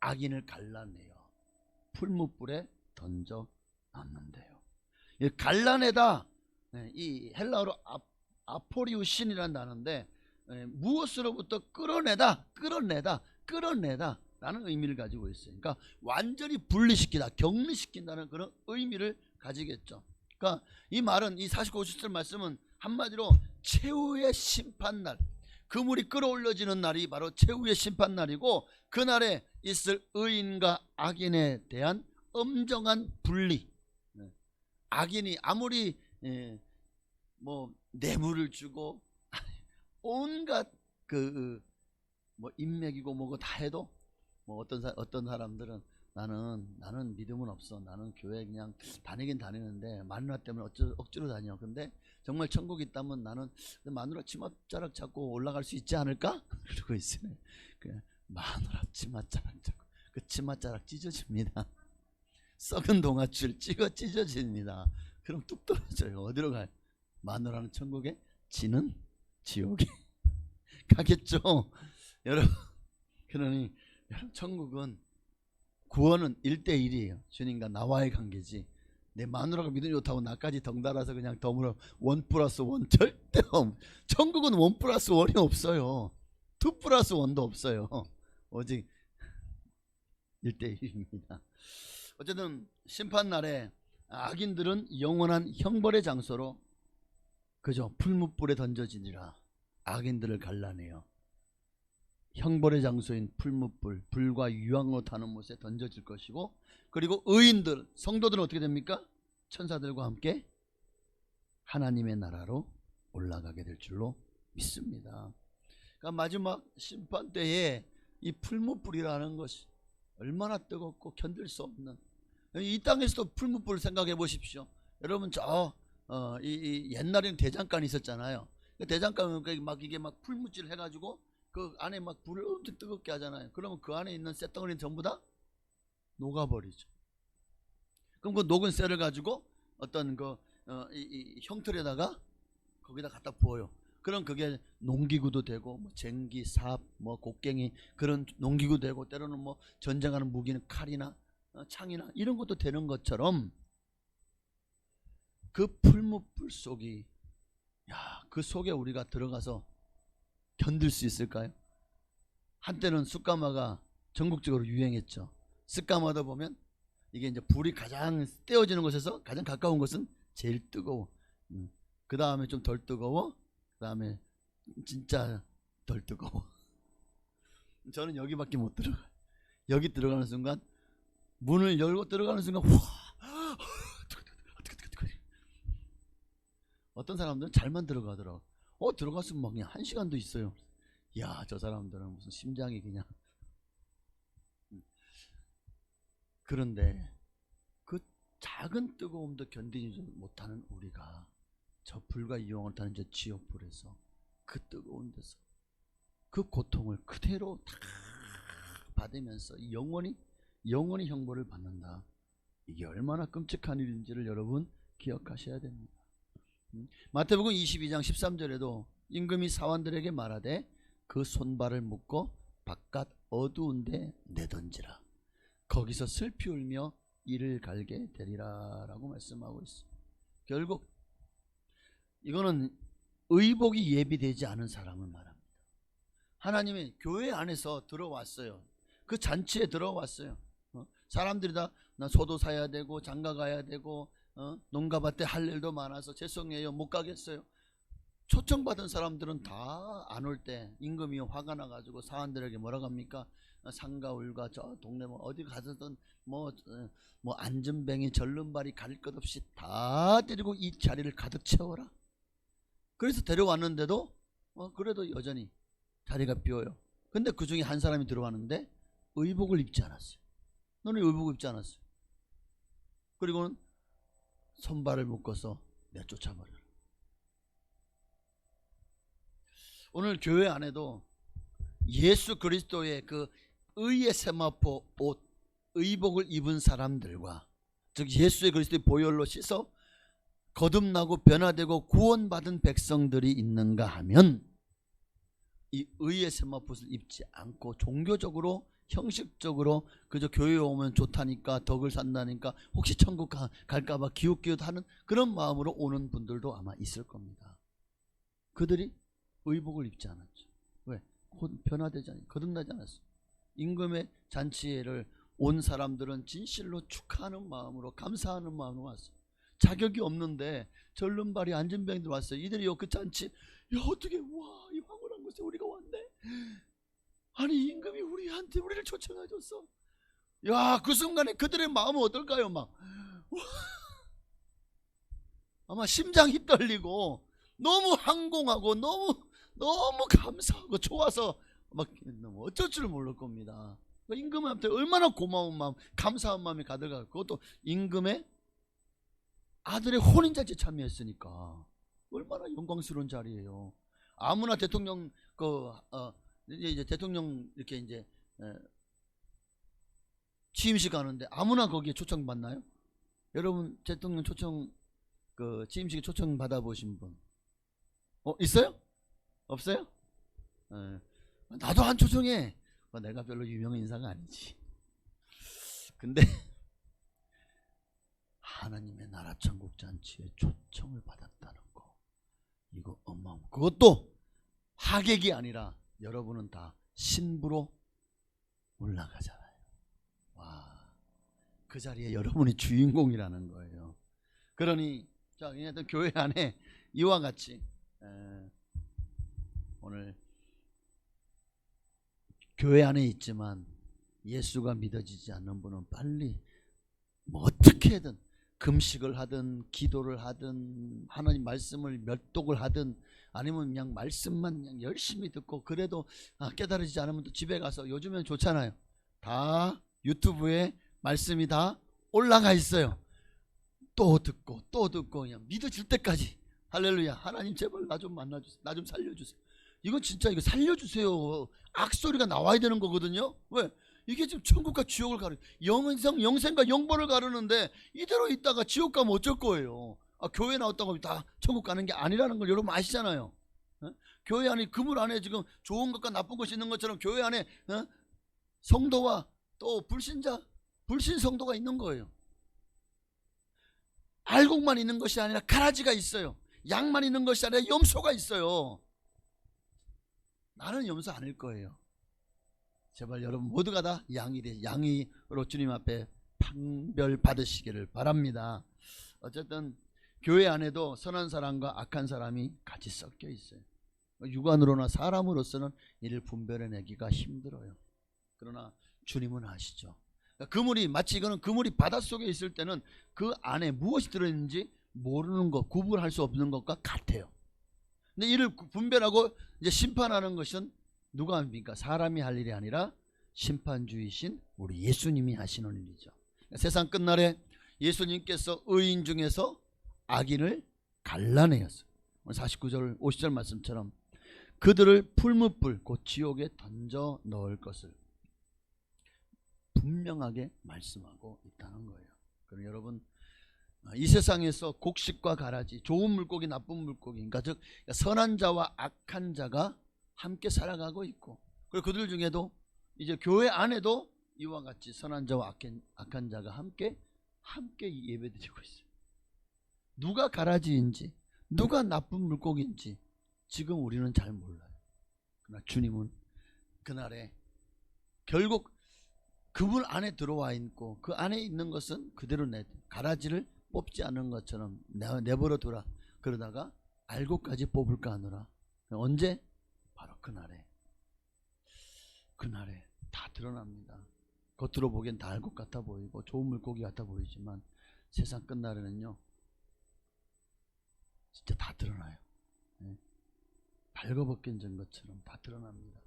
악인을 갈라내어 풀무불에 던져 놨는데요. 갈라내다, 이 헬라어로 아포리우신이라는 단어인데 무엇으로부터 끌어내다 라는 의미를 가지고 있어요. 그러니까 완전히 분리시키다, 격리시킨다는 그런 의미를 가지겠죠. 그러니까 이 말은, 이 49, 50절 말씀은 한마디로 최후의 심판날, 그물이 끌어올려지는 날이 바로 최후의 심판날이고, 그날에 있을 의인과 악인에 대한 엄정한 분리. 악인이 아무리 뭐 뇌물을 주고 온갖 뭐 인맥이고 뭐고 다 해도, 뭐 어떤 사람들은 나는 믿음은 없어, 나는 교회 그냥 다니긴 다니는데 마누라 때문에 억지로 다녀. 근데 정말 천국 있다면 나는 마누라 치맛자락 잡고 올라갈 수 있지 않을까? 그러고 있어요. 마누라 치맛자락 잡고 그 치맛자락 찢어집니다. 썩은 동아줄 찢어집니다. 그럼 뚝 떨어져요. 어디로 가요? 마누라는 천국에, 지는 지옥에 가겠죠. 여러분, 그러니 여러분, 천국은 구원은 1대1이에요. 주님과 나와의 관계지, 내 마누라가 믿음이 좋다고 나까지 덩달아서 그냥 덤으로 1+1 절대 없. 천국은 1+1이 없어요. 2+1도 없어요. 오직 1대1입니다. 어쨌든 심판날에 악인들은 영원한 형벌의 장소로 그저 풀무불에 던져지니라. 악인들을 갈라내어 형벌의 장소인 풀무불, 불과 유황으로 타는 못에 던져질 것이고, 그리고 의인들, 성도들은 어떻게 됩니까? 천사들과 함께 하나님의 나라로 올라가게 될 줄로 믿습니다. 그러니까 마지막 심판 때에 이 풀무불이라는 것이 얼마나 뜨겁고 견딜 수 없는, 이 땅에서도 풀무불 생각해 보십시오. 여러분 이 옛날에는 대장간이 있었잖아요. 대장간은 막 이게 막 풀무질 해가지고 그 안에 막 불을 엄청 뜨겁게 하잖아요. 그러면 그 안에 있는 쇳덩어리는 전부 다 녹아버리죠. 그럼 그 녹은 쇠를 가지고 어떤 이 형틀에다가 거기다 갖다 부어요. 그럼 그게 농기구도 되고, 뭐 쟁기, 삽, 뭐 곡괭이, 그런 농기구 되고, 때로는 뭐 전쟁하는 무기는 칼이나 창이나 이런 것도 되는 것처럼, 그 풀무불 속이, 그 속에 우리가 들어가서 견딜 수 있을까요? 한때는 숯가마가 전국적으로 유행했죠. 숯가마도 보면 이게 이제 불이 가장 떼어지는 곳에서 가장 가까운 곳은 제일 뜨거워. 그 다음에 좀 덜 뜨거워. 그 다음에 진짜 덜 뜨거워. 저는 여기밖에 못 들어가요. 여기 들어가는 순간, 문을 열고 들어가는 순간 어떤 사람들은 잘만 들어가더라고. 들어갔으면 막 그냥 1시간도 있어요. 이야, 저 사람들은 무슨 심장이 그냥. 그런데 그 작은 뜨거움도 견디지 못하는 우리가 저 불과 유황을 타는 저 지옥불에서, 그 뜨거운 데서 그 고통을 그대로 다 받으면서 영원히 형벌을 받는다. 이게 얼마나 끔찍한 일인지를 여러분 기억하셔야 됩니다. 마태복음 22장 13절에도 임금이 사환들에게 말하되 그 손발을 묶고 바깥 어두운 데 내던지라. 거기서 슬피 울며 이를 갈게 되리라 라고 말씀하고 있습니다. 결국 이거는 의복이 예비되지 않은 사람을 말합니다. 하나님의 교회 안에서 들어왔어요. 그 잔치에 들어왔어요. 사람들이 다 나 소도 사야 되고 장가 가야 되고 농가밭에 할 일도 많아서 죄송해요 못 가겠어요. 초청받은 사람들은 다 안 올 때 임금이 화가 나가지고 사환들에게 뭐라고 합니까? 상가 울가 저 동네 뭐 어디 가서든 뭐 안전뱅이 절름발이 가릴 것 없이 다 데리고 이 자리를 가득 채워라. 그래서 데려왔는데도 그래도 여전히 자리가 비어요. 근데 그 중에 한 사람이 들어왔는데 의복을 입지 않았어요. 너는 의복을 입지 않았어요. 그리고는 손발을 묶어서 내쫓아버려라. 오늘 교회 안에도 예수 그리스도의 그 의의 세마포 옷, 의복을 입은 사람들과, 즉 예수의 그리스도의 보혈로 씻어 거듭나고 변화되고 구원받은 백성들이 있는가 하면, 이 의의 세마포를 입지 않고 종교적으로 형식적으로 그저 교회에 오면 좋다니까, 덕을 산다니까, 혹시 천국 갈까봐 기웃기웃하는 그런 마음으로 오는 분들도 아마 있을 겁니다. 그들이 의복을 입지 않았죠. 왜? 변화되지 않았어요. 거듭나지 않았어요. 임금의 잔치를 온 사람들은 진실로 축하하는 마음으로, 감사하는 마음으로 왔어요. 자격이 없는데 절름발이 안전병들 왔어요. 이들이 그 잔치, 어떻게 이 황홀한 곳에 우리가 왔네. 아니 임금이 우리를 초청해 줬어. 그 순간에 그들의 마음은 어떨까요? 아마 심장이 떨리고 너무 항공하고 너무 감사하고 좋아서 어쩔 줄 모를 겁니다. 임금한테 얼마나 고마운 마음, 감사한 마음이 가득하고, 그것도 임금의 아들의 혼인잔치에 참여했으니까 얼마나 영광스러운 자리예요. 아무나 대통령 이제 대통령 이렇게 이제 취임식 하는데 아무나 거기에 초청 받나요? 여러분 대통령 초청 취임식에 초청 받아보신 분 있어요? 없어요? 나도 안 초청해. 내가 별로 유명 인사가 아니지. 근데 하나님의 나라 천국 잔치에 초청을 받았다는 거, 이거 어마어마. 그것도 하객이 아니라 여러분은 다 신부로 올라가잖아요. 와, 그 자리에 여러분이 주인공이라는 거예요. 그러니 자, 그냥 교회 안에 이와 같이 오늘 교회 안에 있지만 예수가 믿어지지 않는 분은 빨리 뭐 어떻게든 금식을 하든 기도를 하든 하나님 말씀을 멸독을 하든 아니면 그냥 말씀만 그냥 열심히 듣고 그래도 깨달아지지 않으면 또 집에 가서 요즘엔 좋잖아요. 다 유튜브에 말씀이 다 올라가 있어요. 또 듣고 그냥 믿어질 때까지 할렐루야. 하나님 제발 나 좀 만나주세요. 나 좀 살려주세요. 이건 진짜 이거 살려주세요. 악소리가 나와야 되는 거거든요. 왜? 이게 지금 천국과 지옥을 가르 영생과 영벌을 가르는데 이대로 있다가 지옥 가면 어쩔 거예요. 교회 나왔다고 다 천국 가는 게 아니라는 걸 여러분 아시잖아요. 교회 안에 그물 안에 지금 좋은 것과 나쁜 것이 있는 것처럼 교회 안에 성도와 또 불신자 불신 성도가 있는 거예요. 알곡만 있는 것이 아니라 가라지가 있어요. 양만 있는 것이 아니라 염소가 있어요. 나는 염소 아닐 거예요. 제발 여러분 모두가 다 양이로 주님 앞에 판별 받으시기를 바랍니다. 어쨌든 교회 안에도 선한 사람과 악한 사람이 같이 섞여 있어요. 육안으로나 사람으로서는 이를 분별해내기가 힘들어요. 그러나 주님은 아시죠. 그물이 마치 이거는 그물이 바닷속에 있을 때는 그 안에 무엇이 들어있는지 모르는 것, 구분할 수 없는 것과 같아요. 근데 이를 분별하고 이제 심판하는 것은 누가 합니까? 사람이 할 일이 아니라 심판주이신 우리 예수님이 하시는 일이죠. 세상 끝날에 예수님께서 의인 중에서 악인을 갈라내었어요. 49절 50절 말씀처럼 그들을 풀무불 곧 지옥에 던져 넣을 것을 분명하게 말씀하고 있다는 거예요. 그럼 여러분 이 세상에서 곡식과 가라지, 좋은 물고기, 나쁜 물고기, 그러니까 즉 선한 자와 악한 자가 함께 살아가고 있고, 그리고 그들 중에도 이제 교회 안에도 이와 같이 선한 자와 악한 자가 함께 예배드리고 있어요. 누가 가라지인지 누가 나쁜 물고기인지 지금 우리는 잘 몰라요. 그러나 주님은 그날에 결국 그물 안에 들어와 있고 그 안에 있는 것은 그대로 가라지를 뽑지 않은 것처럼 내버려 두라. 그러다가 알고까지 뽑을까 하느라 언제? 바로 그날에 다 드러납니다. 겉으로 보기엔 다 알곡 같아 보이고 좋은 물고기 같아 보이지만 세상 끝날에는요 진짜 다 드러나요. 발거벗긴 것처럼 다 드러납니다.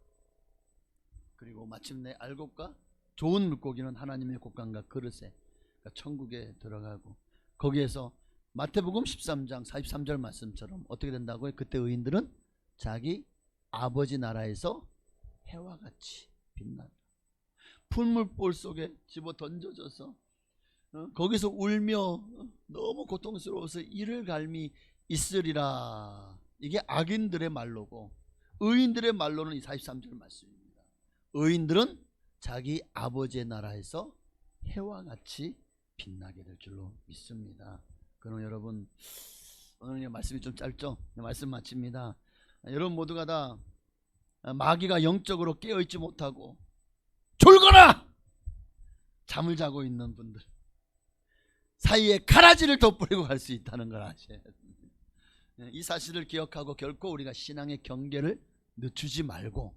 그리고 마침내 알곡과 좋은 물고기는 하나님의 곳간과 그릇에 그러니까 천국에 들어가고, 거기에서 마태복음 13장 43절 말씀처럼 어떻게 된다고요? 그때 의인들은 자기 아버지 나라에서 해와 같이 빛난다. 풀물볼 속에 집어 던져져서 거기서 울며 너무 고통스러워서 이를 갈미 있으리라. 이게 악인들의 말로고, 의인들의 말로는 이 43절 말씀입니다. 의인들은 자기 아버지의 나라에서 해와 같이 빛나게 될 줄로 믿습니다. 그럼 여러분 오늘 말씀이 좀 짧죠? 말씀 마칩니다. 여러분 모두가 다 마귀가 영적으로 깨어있지 못하고 졸거나 잠을 자고 있는 분들 사이에 가라지를 덧뿌리고 갈 수 있다는 걸 아셔야 됩니다. 이 사실을 기억하고 결코 우리가 신앙의 경계를 늦추지 말고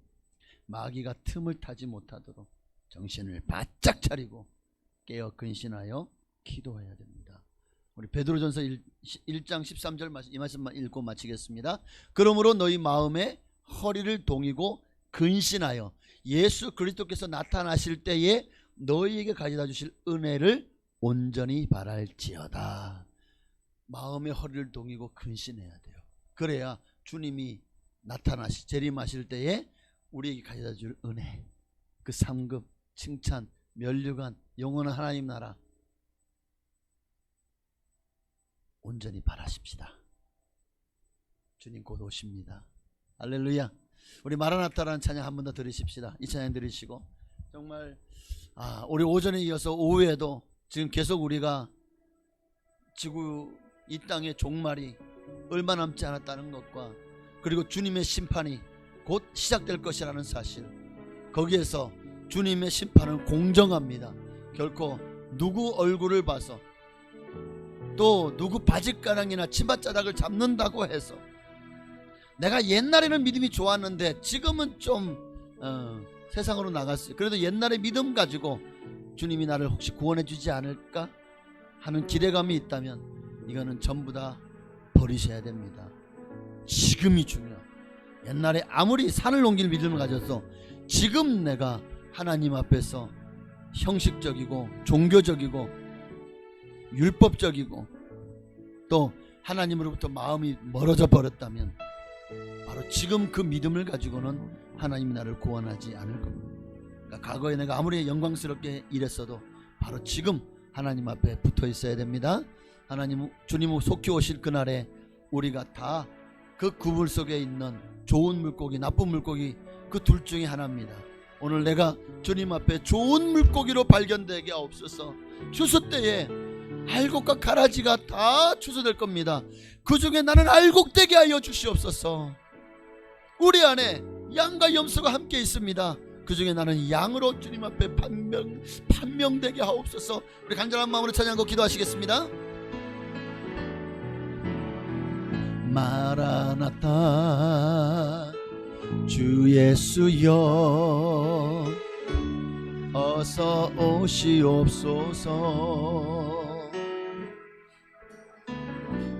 마귀가 틈을 타지 못하도록 정신을 바짝 차리고 깨어 근신하여 기도해야 됩니다. 우리 베드로전서 1장 13절 말씀, 이 말씀만 읽고 마치겠습니다. 그러므로 너희 마음에 허리를 동이고 근신하여 예수 그리스도께서 나타나실 때에 너희에게 가져다 주실 은혜를 온전히 바랄지어다. 마음의 허리를 동이고 근신해야 돼요. 그래야 주님이 재림하실 때에 우리에게 가져다 줄 은혜, 그 상급, 칭찬, 면류관, 영원한 하나님 나라 온전히 바라십시다. 주님 곧 오십니다. 할렐루야. 우리 마라나타라는 찬양 한 번 더 들으십시다. 이 찬양 들으시고 정말 우리 오전에 이어서 오후에도 지금 계속 우리가 지구 이 땅의 종말이 얼마 남지 않았다는 것과, 그리고 주님의 심판이 곧 시작될 것이라는 사실, 거기에서 주님의 심판은 공정합니다. 결코 누구 얼굴을 봐서 또 누구 바짓가랑이나 치맛자락을 잡는다고 해서 내가 옛날에는 믿음이 좋았는데 지금은 좀 세상으로 나갔어요. 그래도 옛날의 믿음 가지고 주님이 나를 혹시 구원해 주지 않을까 하는 기대감이 있다면 이거는 전부 다 버리셔야 됩니다. 지금이 중요해요. 옛날에 아무리 산을 옮길 믿음을 가졌어, 지금 내가 하나님 앞에서 형식적이고 종교적이고 율법적이고 또 하나님으로부터 마음이 멀어져 버렸다면 바로 지금 그 믿음을 가지고는 하나님이 나를 구원하지 않을 겁니다. 그러니까 과거에 내가 아무리 영광스럽게 일했어도 바로 지금 하나님 앞에 붙어 있어야 됩니다. 하나님, 주님 속히 오실 그날에 우리가 다 그 그물 속에 있는 좋은 물고기, 나쁜 물고기, 그 둘 중에 하나입니다. 오늘 내가 주님 앞에 좋은 물고기로 발견되게 하옵소서. 추수 때에 알곡과 가라지가 다 추수될 겁니다. 그 중에 나는 알곡되게 하여 주시옵소서. 우리 안에 양과 염소가 함께 있습니다. 그 중에 나는 양으로 주님 앞에 판명되게 하옵소서. 우리 간절한 마음으로 찬양하고 기도하시겠습니다. 마라나타 주 예수여 어서 오시옵소서.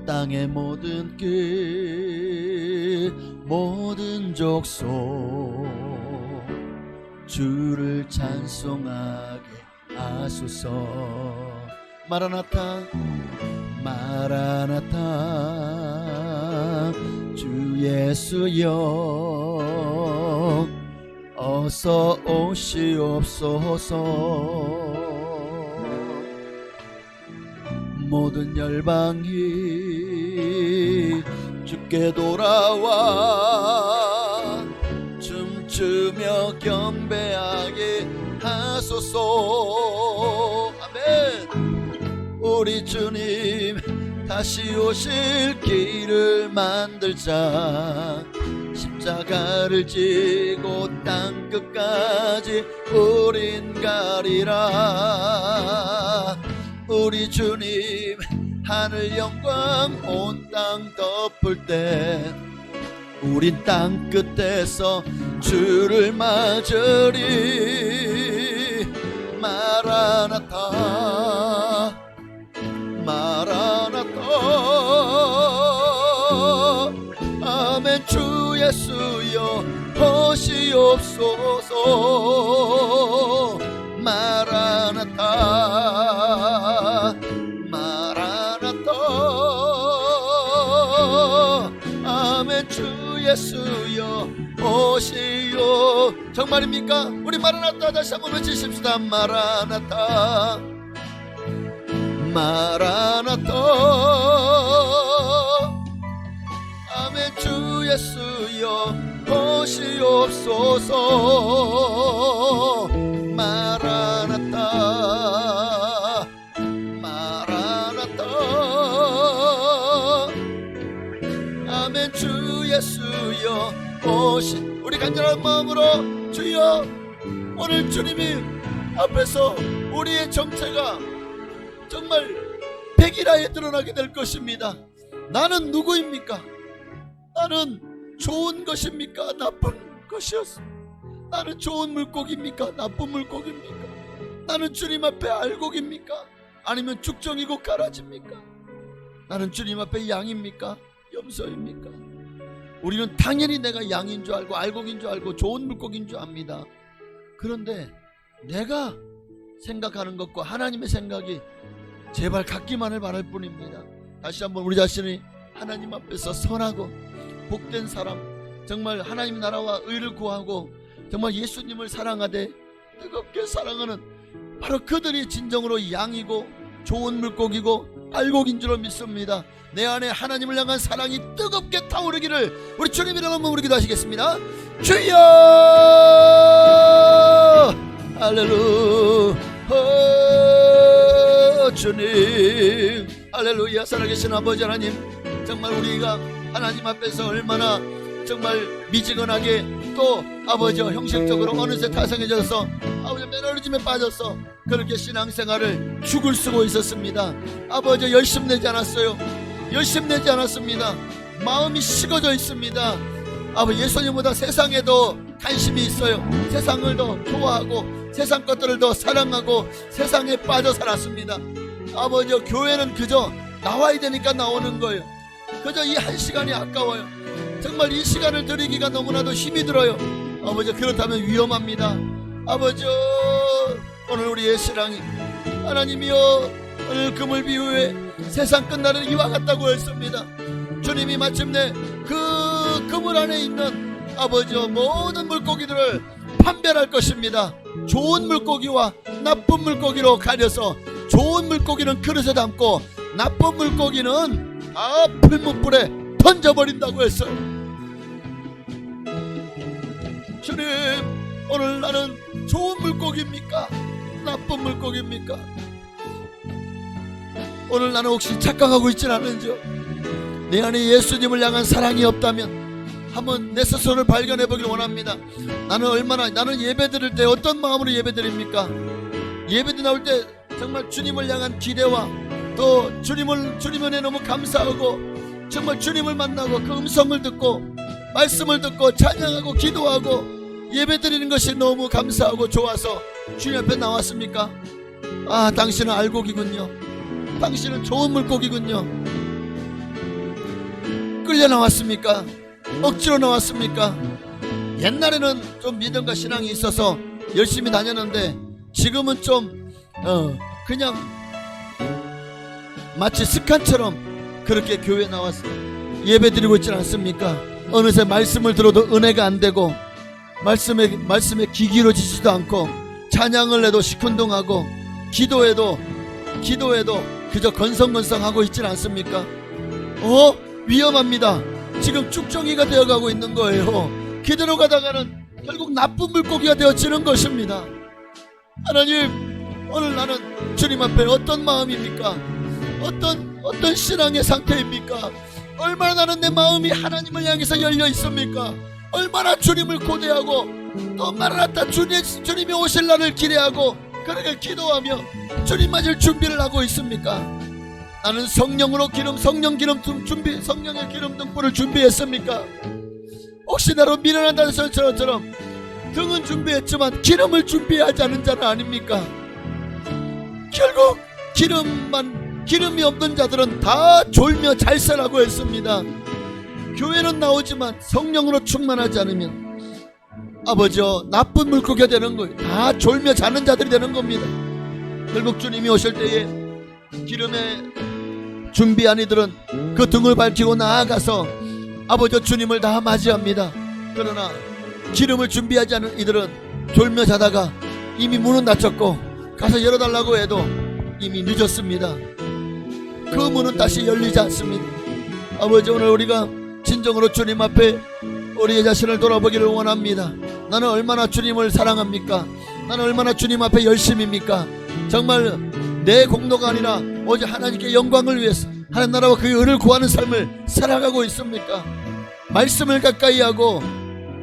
땅의 모든 끝 모든 족속 주를 찬송하게 하소서. 마라나타 마라나타 주 예수여 어서 오시옵소서. 모든 열방이 주께 돌아와 춤추며 경배하게 하소서. 아멘. 우리 주님 다시 오실 길을 만들자. 십자가를 지고 땅끝까지 우린 가리라. 우리 주님 하늘 영광 온 땅 덮을 때 우린 땅끝에서 주를 맞으리. 마라나타 마라나타 아멘. 주 예수여 오시옵소서. 마라나타 마라나타 아멘. 주 예수여 오시오. 정말입니까? 우리 마라나타 다시 한번 외치십시다. 마라나타 마라나타 아멘. 주 예수여 오시옵소서. 마라나타 마라나타 아멘. 주 예수여 오시. 우리 간절한 마음으로 주여 오늘 주님이 앞에서 우리의 정체가 정말 백일하에 드러나게 될 것입니다. 나는 누구입니까? 나는 좋은 것입니까? 나쁜 것이었습니다. 나는 좋은 물고기입니까? 나쁜 물고기입니까? 나는 주님 앞에 알곡입니까? 아니면 죽정이고 가라지입니까? 나는 주님 앞에 양입니까? 염소입니까? 우리는 당연히 내가 양인 줄 알고 알곡인 줄 알고 좋은 물고기인 줄 압니다. 그런데 내가 생각하는 것과 하나님의 생각이 제발 같기만을 바랄 뿐입니다. 다시 한번 우리 자신이 하나님 앞에서 선하고 복된 사람, 정말 하나님 나라와 의를 구하고 정말 예수님을 사랑하되 뜨겁게 사랑하는 바로 그들이 진정으로 양이고 좋은 물고기고 알곡인 줄로 믿습니다. 내 안에 하나님을 향한 사랑이 뜨겁게 타오르기를 우리 주님 이름 한번 우리 기도하시겠습니다. 주여 할렐루야. 주님 할렐루야. 살아계신 아버지 하나님, 정말 우리가 하나님 앞에서 얼마나 정말 미지근하게 또 아버지 형식적으로 어느새 타성해져서 아버지 매너리즘에 빠져서 그렇게 신앙생활을 죽을 쓰고 있었습니다. 아버지 열심 내지 않았어요. 열심 내지 않았습니다. 마음이 식어져 있습니다. 아버지 예수님보다 세상에 더 관심이 있어요. 세상을 더 좋아하고 세상 것들을 더 사랑하고 세상에 빠져 살았습니다. 아버지 교회는 그저 나와야 되니까 나오는 거예요. 그저 이 한 시간이 아까워요. 정말 이 시간을 드리기가 너무나도 힘이 들어요. 아버지 그렇다면 위험합니다. 아버지 오늘 우리의 신앙이 하나님이여 오늘 그물 비유에 세상 끝나는 이와 같다고 했습니다. 주님이 마침내 그 그물 안에 있는 아버지 모든 물고기들을 판별할 것입니다. 좋은 물고기와 나쁜 물고기로 가려서 좋은 물고기는 그릇에 담고 나쁜 물고기는 다 풀무불에 던져버린다고 했어요. 주님 오늘 나는 좋은 물고기입니까? 나쁜 물고기입니까? 오늘 나는 혹시 착각하고 있진 않은지요? 내 안에 예수님을 향한 사랑이 없다면 한번 내 스스로를 발견해 보길 원합니다. 나는 예배 드릴 때 어떤 마음으로 예배 드립니까? 예배 나올 때 정말 주님을 향한 기대와 또 주님을 너무 감사하고 정말 주님을 만나고 그 음성을 듣고 말씀을 듣고 찬양하고 기도하고 예배 드리는 것이 너무 감사하고 좋아서 주님 앞에 나왔습니까? 아, 당신은 알곡이군요. 당신은 좋은 물고기군요. 끌려 나왔습니까? 억지로 나왔습니까? 옛날에는 좀 믿음과 신앙이 있어서 열심히 다녔는데 지금은 좀 그냥 마치 습관처럼 그렇게 교회에 나와서 예배 드리고 있지 않습니까? 어느새 말씀을 들어도 은혜가 안 되고 말씀에 귀 기울여지지도 않고 찬양을 해도 시큰둥하고 기도해도 그저 건성건성하고 있지 않습니까? 위험합니다. 지금 쭉정이가 되어가고 있는 거예요. 그대로 가다가는 결국 나쁜 물고기가 되어지는 것입니다. 하나님 오늘 나는 주님 앞에 어떤 마음입니까? 어떤 신앙의 상태입니까? 얼마나 나는 내 마음이 하나님을 향해서 열려 있습니까? 얼마나 주님을 고대하고 또 마라나타 주님이 오실 날을 기대하고 그렇게 기도하며 주님 맞을 준비를 하고 있습니까? 나는 성령의 기름 등불을 준비했습니까? 혹시 나로 미련한다는 소리처럼 등은 준비했지만 기름을 준비하지 않은 자는 아닙니까? 결국 기름이 없는 자들은 다 졸며 잘세라고 했습니다. 교회는 나오지만 성령으로 충만하지 않으면 아버지여 나쁜 물고기가 되는 거예요. 다 졸며 자는 자들이 되는 겁니다. 결국 주님이 오실 때에 기름에 준비한 이들은 그 등을 밝히고 나아가서 아버지 주님을 다 맞이합니다. 그러나 기름을 준비하지 않은 이들은 졸며 자다가 이미 문은 닫혔고 가서 열어달라고 해도 이미 늦었습니다. 그 문은 다시 열리지 않습니다. 아버지 오늘 우리가 진정으로 주님 앞에 우리의 자신을 돌아보기를 원합니다. 나는 얼마나 주님을 사랑합니까? 나는 얼마나 주님 앞에 열심입니까? 정말 내 공로가 아니라 오직 하나님께 영광을 위해서 하나님 나라와 그의 의를 구하는 삶을 살아가고 있습니까? 말씀을 가까이 하고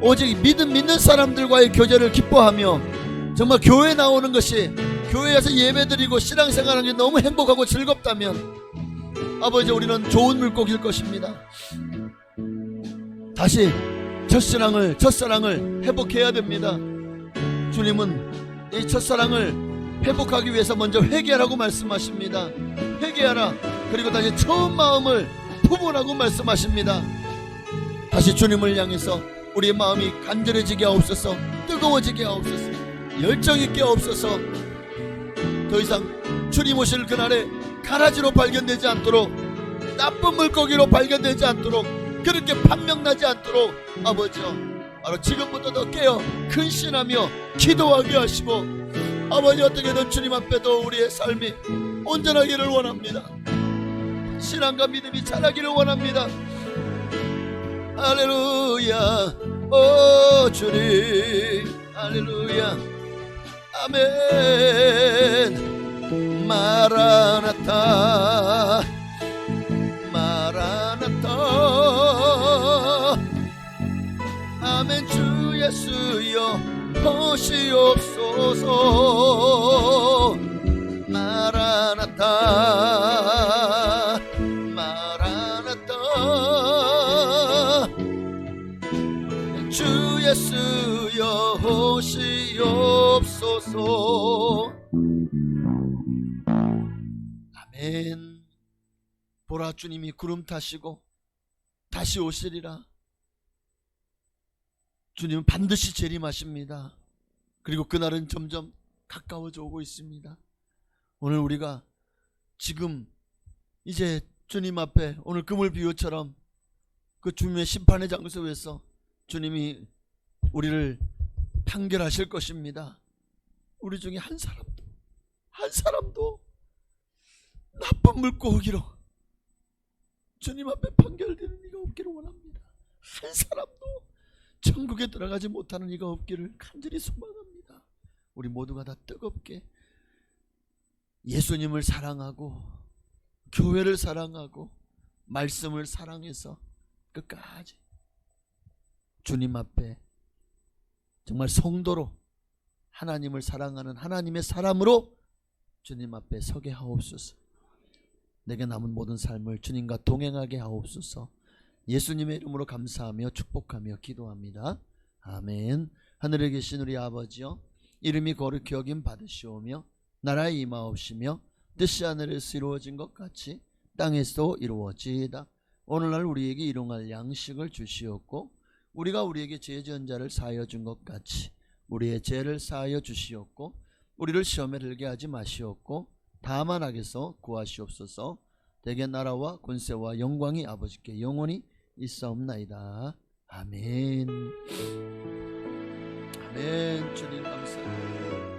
오직 믿는 사람들과의 교제를 기뻐하며 정말 교회 나오는 것이 교회에서 예배드리고 신앙생활하는 게 너무 행복하고 즐겁다면 아버지 우리는 좋은 물고기일 것입니다. 다시 첫사랑을 회복해야 됩니다. 주님은 이 첫사랑을 회복하기 위해서 먼저 회개하라고 말씀하십니다. 회개하라. 그리고 다시 처음 마음을 품으라고 말씀하십니다. 다시 주님을 향해서 우리의 마음이 간절해지게 하옵소서. 뜨거워지게 하옵소서. 열정있게 하옵소서. 더 이상 주님 오실 그날에 가라지로 발견되지 않도록 나쁜 물고기로 발견되지 않도록 그렇게 판명나지 않도록 아버지여 바로 지금부터 더 깨어 근신하며 기도하게 하시고 아버지 어떻게든 주님 앞에도 우리의 삶이 온전하기를 원합니다. 신앙과 믿음이 자라기를 원합니다. 할렐루야 오 주님 할렐루야 아멘 마라나타 마라나타 아멘 주여 예수여 오시옵소서. 마라나타 마라나타 주 예수여 오시옵소서. 아멘. 보라, 주님이 구름 타시고 다시 오시리라. 주님은 반드시 재림하십니다. 그리고 그날은 점점 가까워져 오고 있습니다. 오늘 우리가 지금 이제 주님 앞에 오늘 금을 비유처럼 그 주님의 심판의 장소에서 주님이 우리를 판결하실 것입니다. 우리 중에 한 사람도 나쁜 물고기로 주님 앞에 판결되는 이가 없기를 원합니다. 한 사람도 천국에 들어가지 못하는 이가 없기를 간절히 소망합니다. 우리 모두가 다 뜨겁게 예수님을 사랑하고 교회를 사랑하고 말씀을 사랑해서 끝까지 주님 앞에 정말 성도로 하나님을 사랑하는 하나님의 사람으로 주님 앞에 서게 하옵소서. 내게 남은 모든 삶을 주님과 동행하게 하옵소서. 예수님의 이름으로 감사하며 축복하며 기도합니다. 아멘. 하늘에 계신 우리 아버지여, 이름이 거룩히 여김 받으시오며 나라에 임하옵시며 뜻이 하늘에서 이루어진 것 같이 땅에서 이루어지이다. 오늘날 우리에게 일용할 양식을 주시옵고 우리가 우리에게 죄 지은 자를 사하여 준 것 같이 우리의 죄를 사하여 주시옵고 우리를 시험에 들게 하지 마시옵고 다만 악에서 구하시옵소서. 대개 나라와 권세와 영광이 아버지께 영원히 있사옵나이다. 아멘. 아멘. 주님 감사합니다.